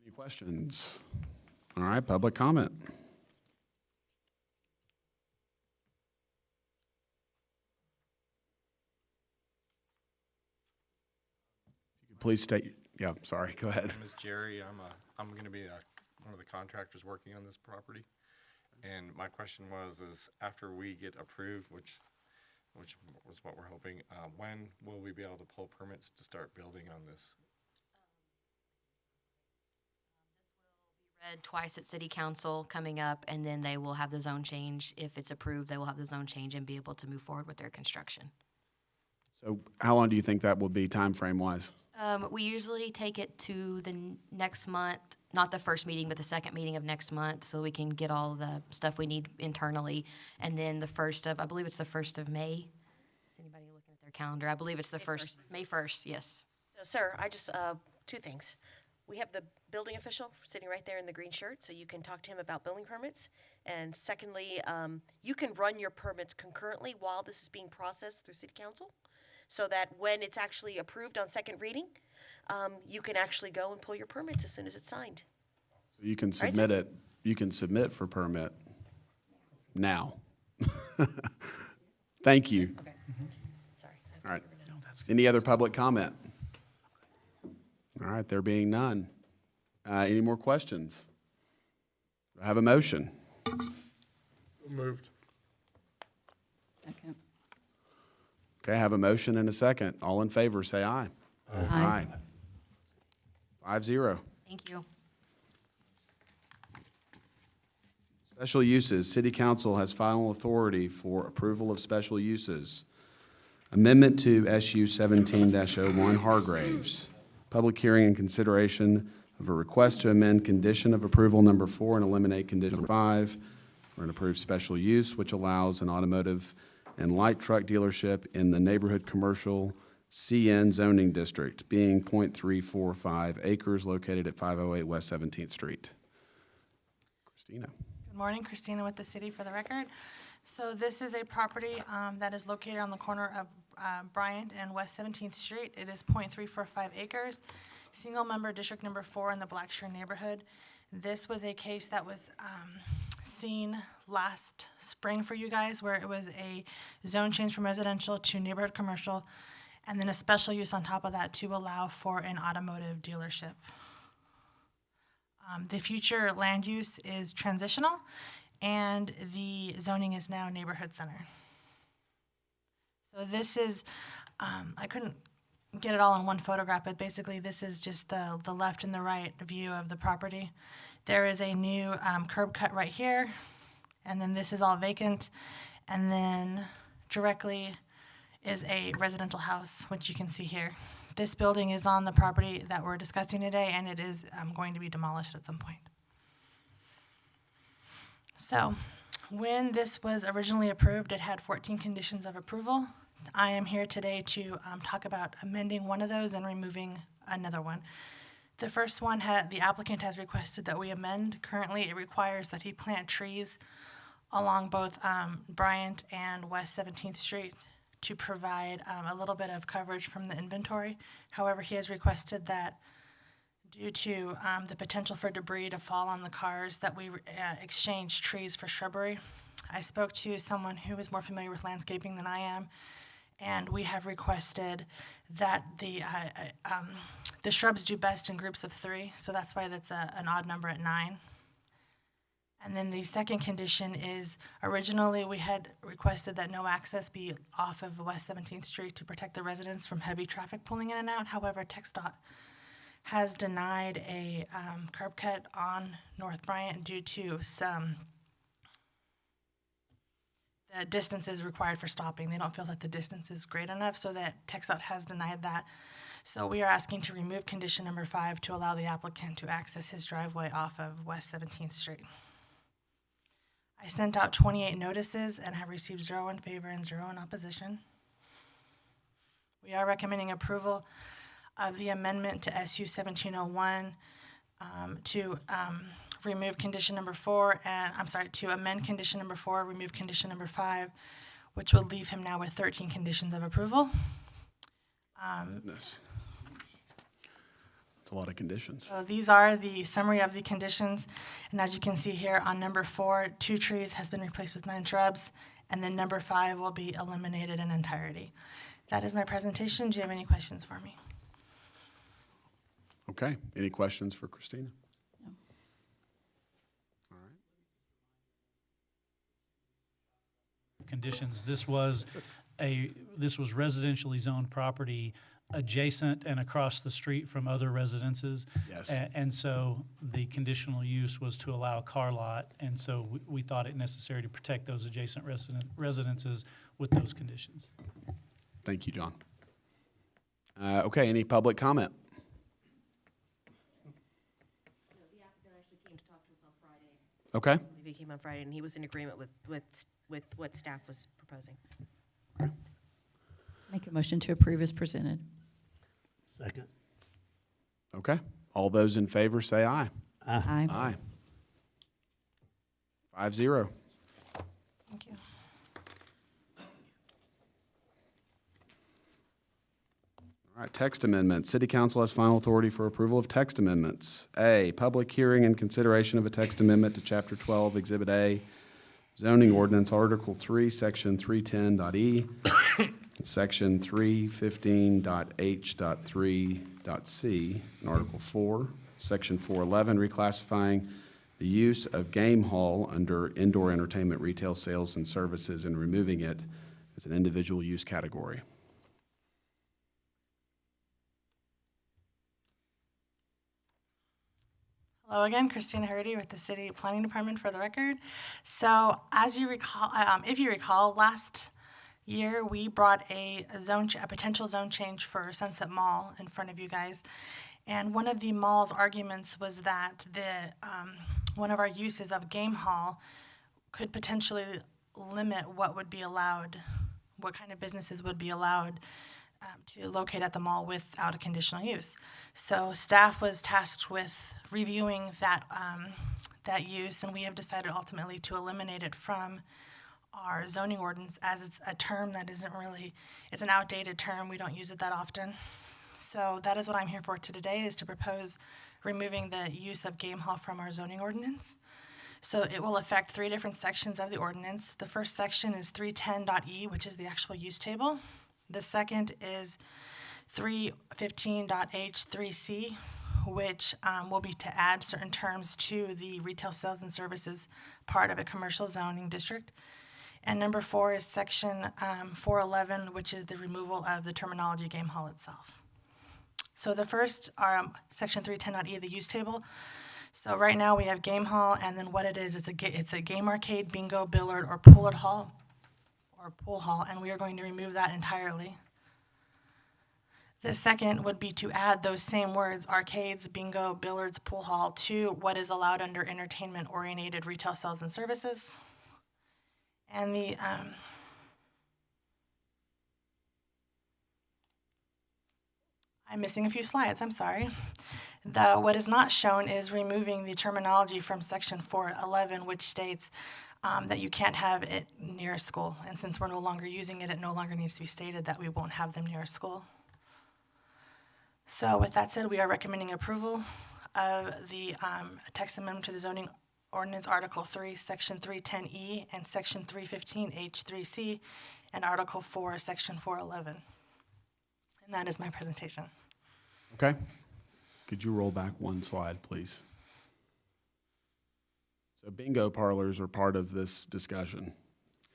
Any questions? All right, public comment. Please state, yeah, sorry, go ahead. My name is Jerry. I'm going to be one of the contractors working on this property. And my question is after we get approved, which was what we're hoping, when will we be able to pull permits to start building on this? Read twice at City Council coming up, and then they will have the zone change. If it's approved, they will have the zone change and be able to move forward with their construction. So how long do you think that will be time frame wise? We usually take it to the next month, not the first meeting, but the second meeting of next month, so we can get all the stuff we need internally. And then I believe it's the 1st of May. Is anybody looking at their calendar? I believe it's the May 1st, yes. So, sir, I just, 2 things. We have the building official sitting right there in the green shirt, so you can talk to him about building permits. And secondly, you can run your permits concurrently while this is being processed through City Council, so that when it's actually approved on second reading, you can actually go and pull your permits as soon as it's signed. So you can submit it, you can submit for permit now. Thank you. Okay. Sorry. All right. Any other public comment? All right, there being none. Any more questions? Do I have a motion? Moved. Second. Okay, I have a motion and a second. All in favor, say aye. Aye. 5-0. Thank you. Special uses. City Council has final authority for approval of special uses. Amendment to SU 17-01 Hargraves. Public hearing and consideration of a request to amend condition of approval number 4 and eliminate condition number 5 for an approved special use, which allows an automotive and light truck dealership in the neighborhood commercial CN zoning district, being .345 acres located at 508 West 17th Street. Christina. Good morning, Christina with the city for the record. So this is a property that is located on the corner of Bryant and West 17th Street. It is .345 acres, single member district number 4 in the Blackshear neighborhood. This was a case that was seen last spring for you guys, where it was a zone change from residential to neighborhood commercial, and then a special use on top of that to allow for an automotive dealership. The future land use is transitional, and the zoning is now neighborhood center. So this is, I couldn't get it all in one photograph, but basically this is just the left and the right view of the property. There is a new curb cut right here, and then this is all vacant, and then directly is a residential house, which you can see here. This building is on the property that we're discussing today, and it is going to be demolished at some point. So, when this was originally approved, it had 14 conditions of approval. I am here today to talk about amending one of those and removing another one. The first one, the applicant has requested that we amend. Currently, it requires that he plant trees along both Bryant and West 17th Street to provide a little bit of coverage from the inventory. However, he has requested that due to the potential for debris to fall on the cars, that we exchange trees for shrubbery. I spoke to someone who is more familiar with landscaping than I am, and we have requested that the shrubs do best in groups of 3, so that's why that's an odd number at 9. And then the second condition is, originally we had requested that no access be off of West 17th Street to protect the residents from heavy traffic pulling in and out. However, TxDOT has denied a curb cut on North Bryant due to some the distances required for stopping. They don't feel that the distance is great enough, so that TxDOT has denied that. So we are asking to remove condition number 5 to allow the applicant to access his driveway off of West 17th Street. I sent out 28 notices and have received 0 in favor and 0 in opposition. We are recommending approval of the amendment to SU 1701 to remove condition number 4, and to amend condition number 4, remove condition number 5, which will leave him now with 13 conditions of approval. Goodness. That's a lot of conditions. So these are the summary of the conditions, and as you can see here on number 4, 2 trees has been replaced with 9 shrubs, and then number 5 will be eliminated in entirety. That is my presentation. Do you have any questions for me? Okay. Any questions for Christina? No. All right. Conditions. This was residentially zoned property adjacent and across the street from other residences. Yes. And so the conditional use was to allow a car lot, and so we thought it necessary to protect those adjacent residences with those conditions. Thank you, John. Okay, any public comment? The applicant actually came to talk to us on Friday. Okay. I believe he came on Friday, and he was in agreement with what staff was proposing. Make a motion to approve as presented. Second. Okay. All those in favor say aye. Aye. Aye. 5-0. Thank you. All right, text amendments. City Council has final authority for approval of text amendments. A, public hearing and consideration of a text amendment to Chapter 12, Exhibit A, Zoning Ordinance, Article 3, Section 310.e, Section 315.h.3.c, and Article 4, Section 411, reclassifying the use of game hall under indoor entertainment, retail sales, and services, and removing it as an individual use category. Hello again, Christina Hurdy with the City Planning Department for the record. So as you recall, if you recall, last year we brought a potential zone change for Sunset Mall in front of you guys. And one of the mall's arguments was that one of our uses of game hall could potentially limit what would be allowed, what kind of businesses would be allowed to locate at the mall without a conditional use. So staff was tasked with reviewing that use, and we have decided ultimately to eliminate it from our zoning ordinance, as it's a term that isn't really, it's an outdated term. We don't use it that often. So that is what I'm here for today, is to propose removing the use of game hall from our zoning ordinance. So it will affect 3 different sections of the ordinance. The first section is 310.e, which is the actual use table. The second is 315.h3c, which will be to add certain terms to the retail sales and services part of a commercial zoning district. And number 4 is section 411, which is the removal of the terminology game hall itself. So the first are section 310.e, the use table. So right now we have game hall, and then what it is, it's a game arcade, bingo, billiard, or pool hall, and we are going to remove that entirely. The second would be to add those same words, arcades, bingo, billiards, pool hall, to what is allowed under entertainment-oriented retail sales and services. And the I'm missing a few slides, I'm sorry. What is not shown is removing the terminology from section 411, which states that you can't have it near a school. And since we're no longer using it, it no longer needs to be stated that we won't have them near a school. So with that said, we are recommending approval of the text amendment to the zoning ordinance, Article 3, Section 310E, and Section 315H3C, and Article 4, Section 411. And that is my presentation. Okay. Could you roll back one slide, please? So bingo parlors are part of this discussion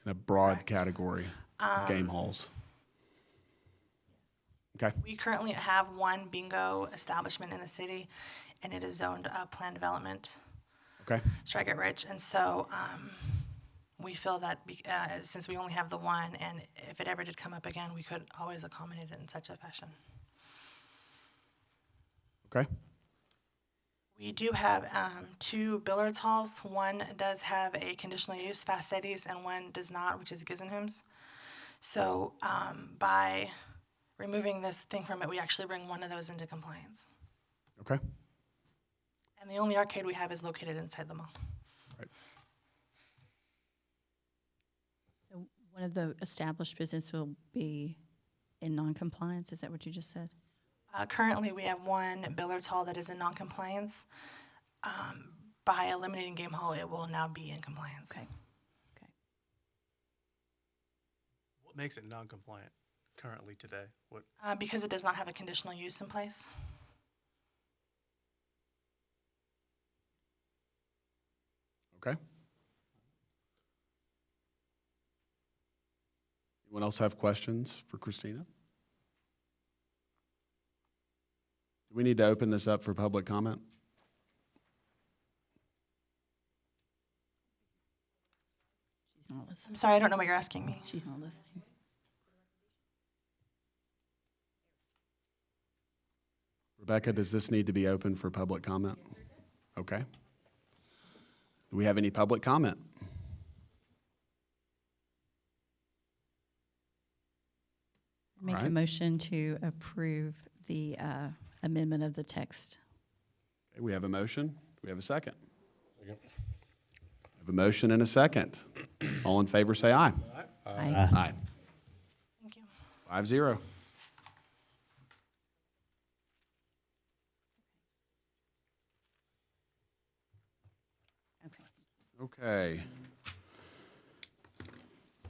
in a broad category of game halls. Okay. We currently have one bingo establishment in the city, and it is zoned planned development. Okay. Strike Rich, and so we feel that since we only have the one, and if it ever did come up again, we could always accommodate it in such a fashion. Okay. We do have 2 billiards halls. One does have a conditional use, Facetti's, and one does not, which is Gizenhum's. So by removing this thing from it, we actually bring one of those into compliance. Okay. And the only arcade we have is located inside the mall. Right. So one of the established businesses will be in non-compliance, is that what you just said? Currently, we have one billiards hall that is in non-compliance. By eliminating game hall, it will now be in compliance. Okay. What makes it non-compliant currently today? What? Because it does not have a conditional use in place. Okay. Anyone else have questions for Christina? Do we need to open this up for public comment? She's not listening. I'm sorry, I don't know what you're asking me. She's not listening. Rebecca, does this need to be open for public comment? Okay. Do we have any public comment? Make a motion to approve the amendment of the text. Okay, we have a motion. Do we have a second? Second. We have a motion and a second. All in favor, say aye. Aye. Aye. Thank you. 5-0. Okay.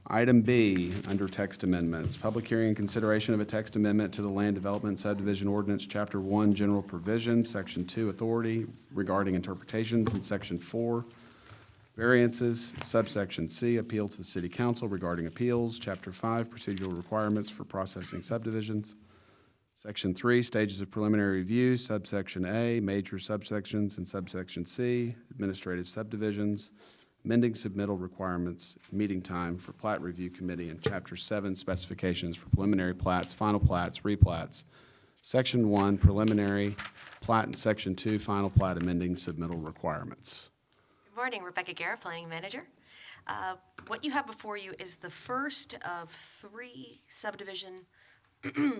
Item B, under text amendments, public hearing and consideration of a text amendment to the Land Development Subdivision Ordinance, Chapter 1, General Provisions, Section 2, Authority regarding interpretations, and Section 4, Variances, Subsection C, Appeal to the City Council regarding appeals, Chapter 5, Procedural Requirements for processing subdivisions, Section 3, stages of preliminary review, subsection A, major subsections, and subsection C, administrative subdivisions, amending submittal requirements, meeting time for plat review committee, and Chapter 7, specifications for preliminary plats, final plats, replats. Section 1, preliminary plat, and Section 2, final plat, amending submittal requirements. Good morning, Rebecca Garrett, Planning Manager. What you have before you is the first of 3 subdivision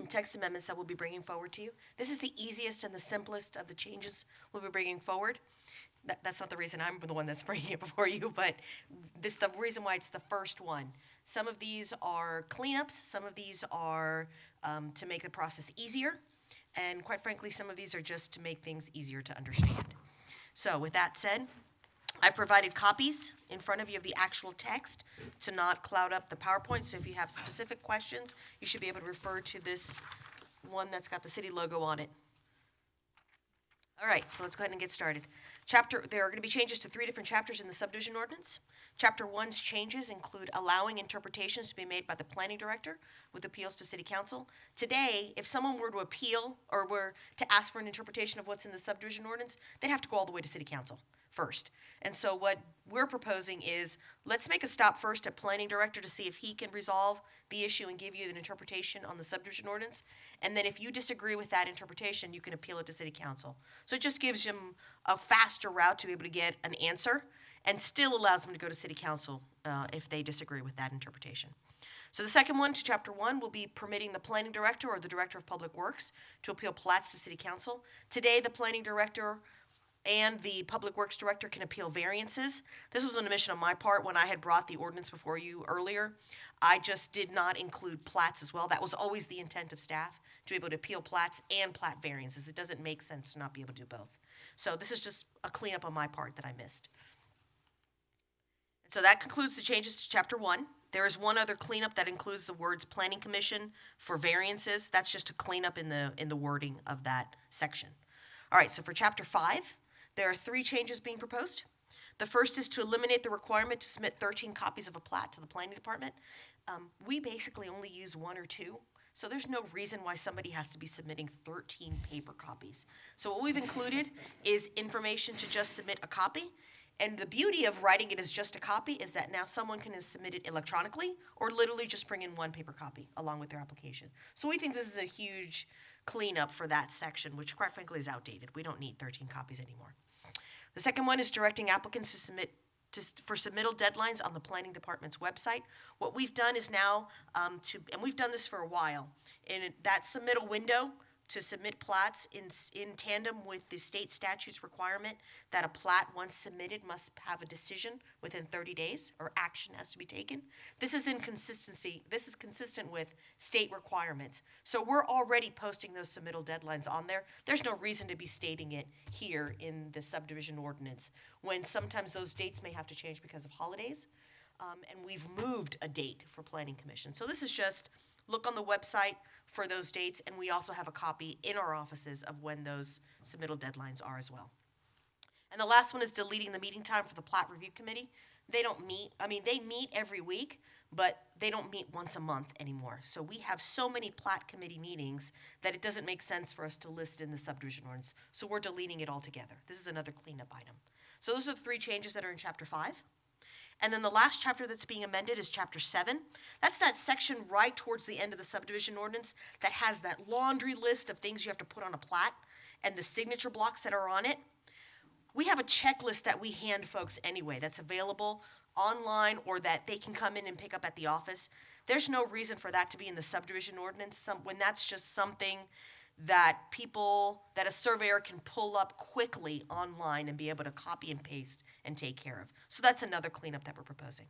text amendments that we'll be bringing forward to you. This is the easiest and the simplest of the changes we'll be bringing forward. That's not the reason I'm the one that's bringing it before you, but this is the reason why it's the first one. Some of these are cleanups, some of these are to make the process easier, and quite frankly, some of these are just to make things easier to understand. So with that said, I've provided copies in front of you of the actual text to not cloud up the PowerPoint, so if you have specific questions, you should be able to refer to this one that's got the city logo on it. All right, so let's go ahead and get started. There are going to be changes to 3 different chapters in the subdivision ordinance. Chapter 1's changes include allowing interpretations to be made by the planning director with appeals to city council. Today, if someone were to appeal or were to ask for an interpretation of what's in the subdivision ordinance, they'd have to go all the way to city council first. And so what we're proposing is, let's make a stop first at planning director to see if he can resolve the issue and give you an interpretation on the subdivision ordinance. And then if you disagree with that interpretation, you can appeal it to city council. So it just gives them a faster route to be able to get an answer and still allows them to go to city council if they disagree with that interpretation. So the second one, to chapter 1, will be permitting the planning director or the director of public works to appeal plats to city council. Today, the planning director and the Public Works Director can appeal variances. This was an omission on my part when I had brought the ordinance before you earlier. I just did not include plats as well. That was always the intent of staff, to be able to appeal plats and plat variances. It doesn't make sense to not be able to do both. So this is just a cleanup on my part that I missed. And so that concludes the changes to chapter 1. There is one other cleanup that includes the words Planning Commission for variances. That's just a cleanup in the wording of that section. All right, so for chapter 5, there are 3 changes being proposed. The first is to eliminate the requirement to submit 13 copies of a plat to the planning department. We basically only use 1 or 2, so there's no reason why somebody has to be submitting 13 paper copies. So what we've included is information to just submit a copy. And the beauty of writing it as just a copy is that now someone can submit it electronically or literally just bring in 1 paper copy along with their application. So we think this is a huge cleanup for that section, which quite frankly is outdated. We don't need 13 copies anymore. The second one is directing applicants to submit for submittal deadlines on the planning department's website. What we've done is now, and we've done this for a while, in that submittal window to submit plats in tandem with the state statute's requirement that a plat once submitted must have a decision within 30 days or action has to be taken. This is consistent with state requirements. So we're already posting those submittal deadlines on there. There's no reason to be stating it here in the subdivision ordinance when sometimes those dates may have to change because of holidays. And we've moved a date for planning commission. So this is just look on the website for those dates, and we also have a copy in our offices of when those submittal deadlines are as well. And the last one is deleting the meeting time for the plat review committee. They don't meet, they meet every week, but they don't meet once a month anymore. So we have so many plat committee meetings that it doesn't make sense for us to list it in the subdivision ordinance. So we're deleting it altogether. This is another cleanup item. So those are the 3 changes that are in chapter 5. And then the last chapter that's being amended is chapter 7. That's that section right towards the end of the subdivision ordinance that has that laundry list of things you have to put on a plat and the signature blocks that are on it. We have a checklist that we hand folks anyway that's available online or that they can come in and pick up at the office. There's no reason for that to be in the subdivision ordinance when that's just something that a surveyor can pull up quickly online and be able to copy and paste and take care of. So that's another cleanup that we're proposing.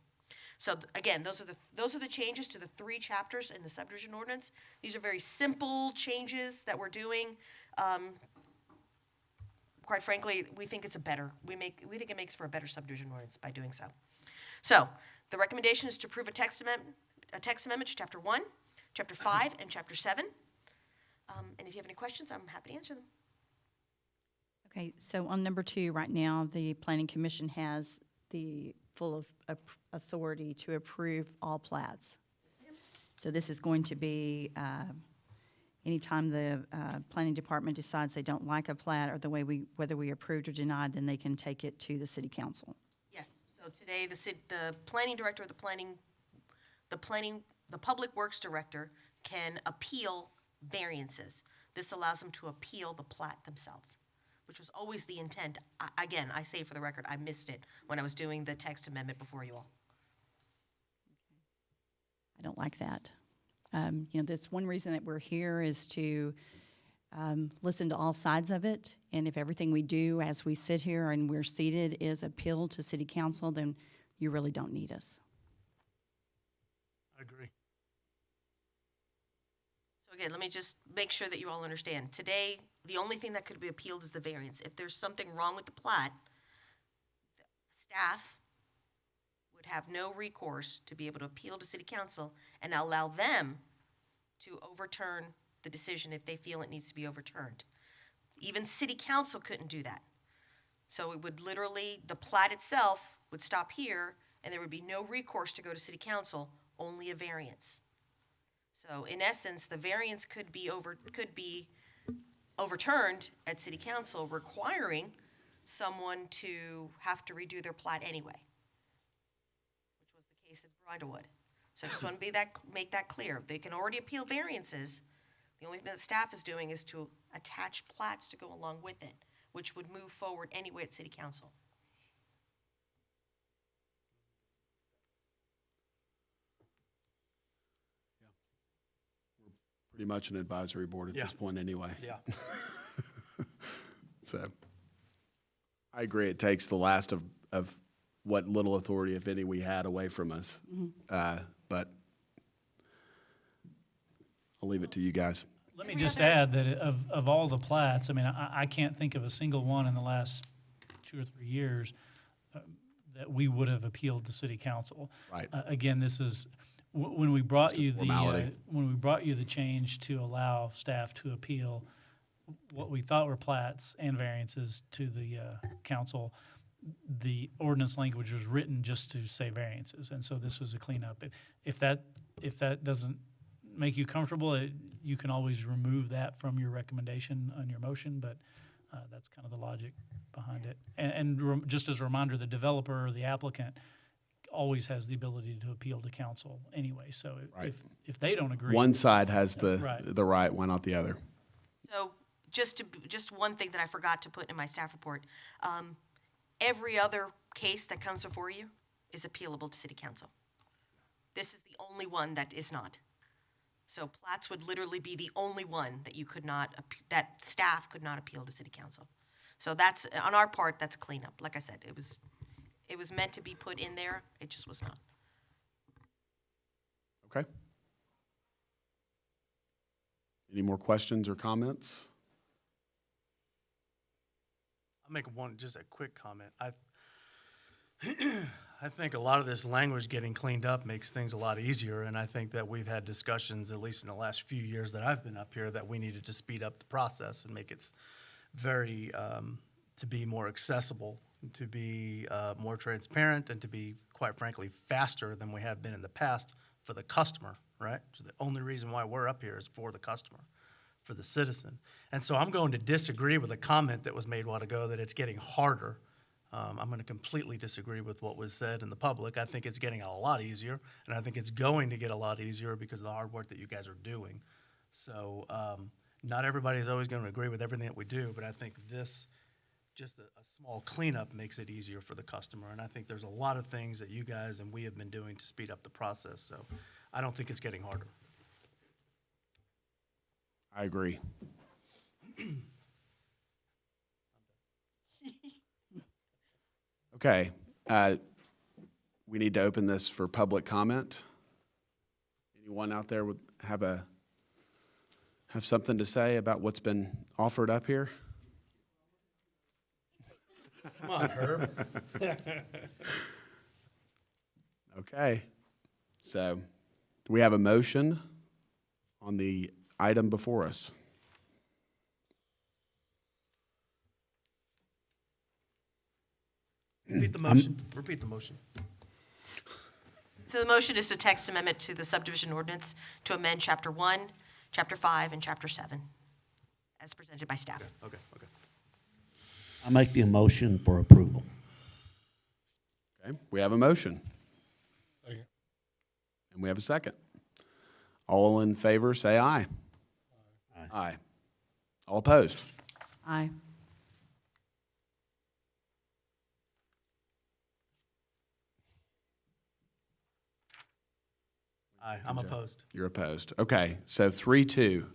So again, those are the changes to the 3 chapters in the subdivision ordinance. These are very simple changes that we're doing. Quite frankly, we think it's we think it makes for a better subdivision ordinance by doing so. So the recommendation is to approve a text amendment to chapter 1, chapter 5, and chapter 7. And if you have any questions, I'm happy to answer them. Okay, so on number 2, right now, the Planning Commission has the full authority to approve all plats. So this is going to be anytime the planning department decides they don't like a plat or the way whether we approved or denied, then they can take it to the city council. Yes, so today, the planning director, the public works director can appeal variances. This allows them to appeal the plat themselves, which was always the intent. Again, I say for the record, I missed it when I was doing the text amendment before you all. I don't like that. That's one reason that we're here is to listen to all sides of it. And if everything we do as we sit here and we're seated is appeal to city council, then you really don't need us. I agree. So again, let me just make sure that you all understand. Today, the only thing that could be appealed is the variance. If there's something wrong with the plat, staff would have no recourse to be able to appeal to city council and allow them to overturn the decision if they feel it needs to be overturned. Even city council couldn't do that. So it would literally, the plat itself would stop here, and there would be no recourse to go to city council, only a variance. So in essence, the variance could be overturned at city council, requiring someone to have to redo their plat anyway, which was the case in Bridlewood. So I just want to make that clear. They can already appeal variances. The only thing that staff is doing is to attach plats to go along with it, which would move forward anyway at city council. Pretty much an advisory board at this point anyway. Yeah. So, I agree, it takes the last of what little authority, if any, we had away from us. But I'll leave it to you guys. Let me just add that of all the plats, I mean, I can't think of a single one in the last 2 or 3 years that we would have appealed to city council. Right. Again, this is, when we brought you the change to allow staff to appeal what we thought were plats and variances to the council, the ordinance language was written just to say variances, and so this was a cleanup. If that doesn't make you comfortable, you can always remove that from your recommendation on your motion, but that's kind of the logic behind it. And just as a reminder, the developer or the applicant always has the ability to appeal to council anyway. So if they don't agree, One side has the right. why not the other? So just one thing that I forgot to put in my staff report. Every other case that comes before you is appealable to city council. This is the only one that is not. So plats would literally be the only one that you could not, that staff could not appeal to city council. So that's, on our part, that's a cleanup. Like I said, it was meant to be put in there, it just was not. Okay. Any more questions or comments? I'll make just a quick comment. I think a lot of this language getting cleaned up makes things a lot easier, and I think that we've had discussions, at least in the last few years that I've been up here, that we needed to speed up the process and make it very, to be more accessible, to be more transparent, and to be, quite frankly, faster than we have been in the past for the customer, right? So the only reason why we're up here is for the customer, for the citizen. And so I'm going to disagree with a comment that was made a while ago that it's getting harder. I'm going to completely disagree with what was said in the public. I think it's getting a lot easier, and I think it's going to get a lot easier because of the hard work that you guys are doing. So not everybody is always going to agree with everything that we do, but I think this, just a small cleanup, makes it easier for the customer. And I think there's a lot of things that you guys and we have been doing to speed up the process. So I don't think it's getting harder. I agree. Okay, we need to open this for public comment. Anyone out there would have something to say about what's been offered up here? Come on, Herb. Okay, so do we have a motion on the item before us? Repeat the motion. Repeat the motion. So the motion is to text amendment to the subdivision ordinance to amend Chapter 1 Chapter 5 and Chapter 7, as presented by staff. Okay. I make the motion for approval. Okay, we have a motion. Second. And we have a second. All in favor, say aye. Aye. All opposed? Aye. Aye, I'm opposed. You're opposed. Okay, so 3-2.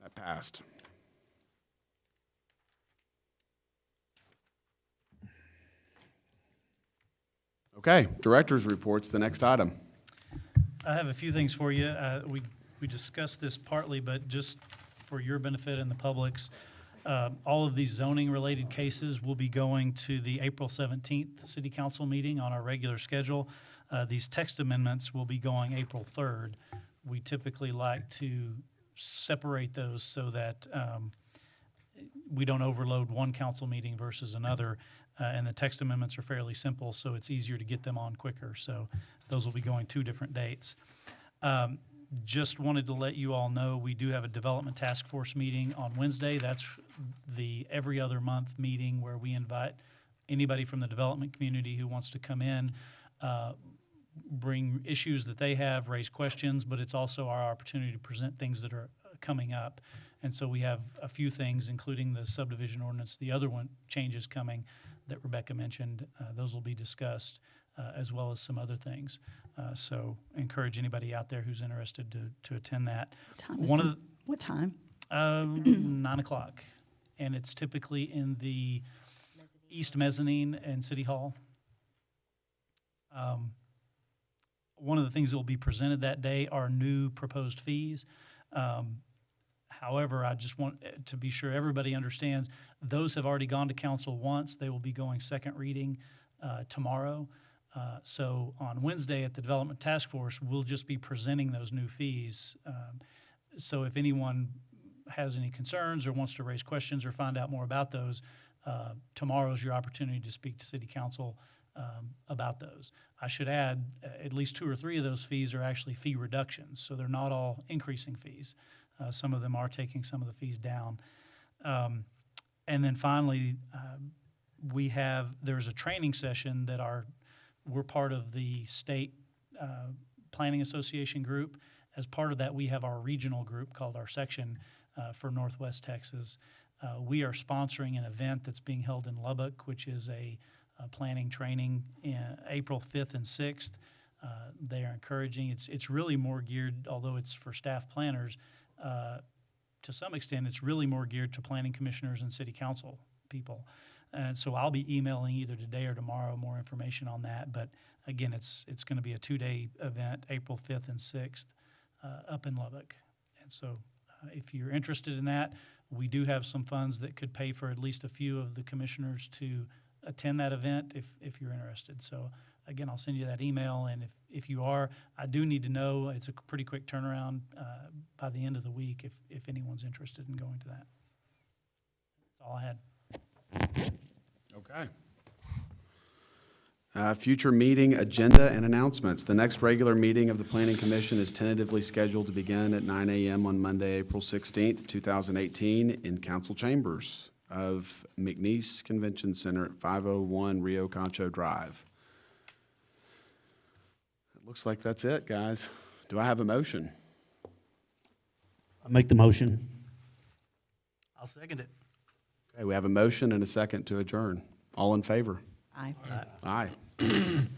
That passed. Okay, director's reports, the next item. I have a few things for you. We discussed this partly, but just for your benefit and the public's, all of these zoning-related cases will be going to the April 17th City Council meeting on our regular schedule. These text amendments will be going April 3rd. We typically like to separate those so that we don't overload one council meeting versus another. And the text amendments are fairly simple, so it's easier to get them on quicker. So those will be going 2 different dates. Just wanted to let you all know, we do have a development task force meeting on Wednesday. That's the every other month meeting where we invite anybody from the development community who wants to come in, bring issues that they have, raise questions, but it's also our opportunity to present things that are coming up. And so we have a few things, including the subdivision ordinance, the other one changes coming that Rebecca mentioned. Those will be discussed, as well as some other things. So encourage anybody out there who's interested to attend that. What time? 9 o'clock. And it's typically in the East Mezzanine and City Hall. One of the things that will be presented that day are new proposed fees. However, I just want to be sure everybody understands, those have already gone to council once. They will be going second reading tomorrow. So on Wednesday at the Development Task Force, we'll just be presenting those new fees. So if anyone has any concerns or wants to raise questions or find out more about those, tomorrow's your opportunity to speak to City Council about those. I should add, at least 2 or 3 of those fees are actually fee reductions, so they're not all increasing fees. Some of them are taking some of the fees down. And then finally, there's a training session that we're part of the state planning association group. As part of that, we have our regional group called our section for Northwest Texas. We are sponsoring an event that's being held in Lubbock, which is a planning training in April 5th and 6th. They are encouraging. It's really more geared, although it's for staff planners, to some extent, it's really more geared to planning commissioners and city council people. And so I'll be emailing either today or tomorrow more information on that. But again, it's going to be a 2-day event, April 5th and 6th, up in Lubbock. And so if you're interested in that, we do have some funds that could pay for at least a few of the commissioners to attend that event if you're interested. So again, I'll send you that email, and if you are, I do need to know. It's a pretty quick turnaround by the end of the week if anyone's interested in going to that. That's all I had. Okay. Future meeting agenda and announcements. The next regular meeting of the Planning Commission is tentatively scheduled to begin at 9 a.m. on Monday, April 16th, 2018 in council chambers of McNeese Convention Center at 501 Rio Concho Drive. It looks like that's it, guys. Do I have a motion? I make the motion. I'll second it. Okay, we have a motion and a second to adjourn. All in favor? Aye. Aye. 10:15.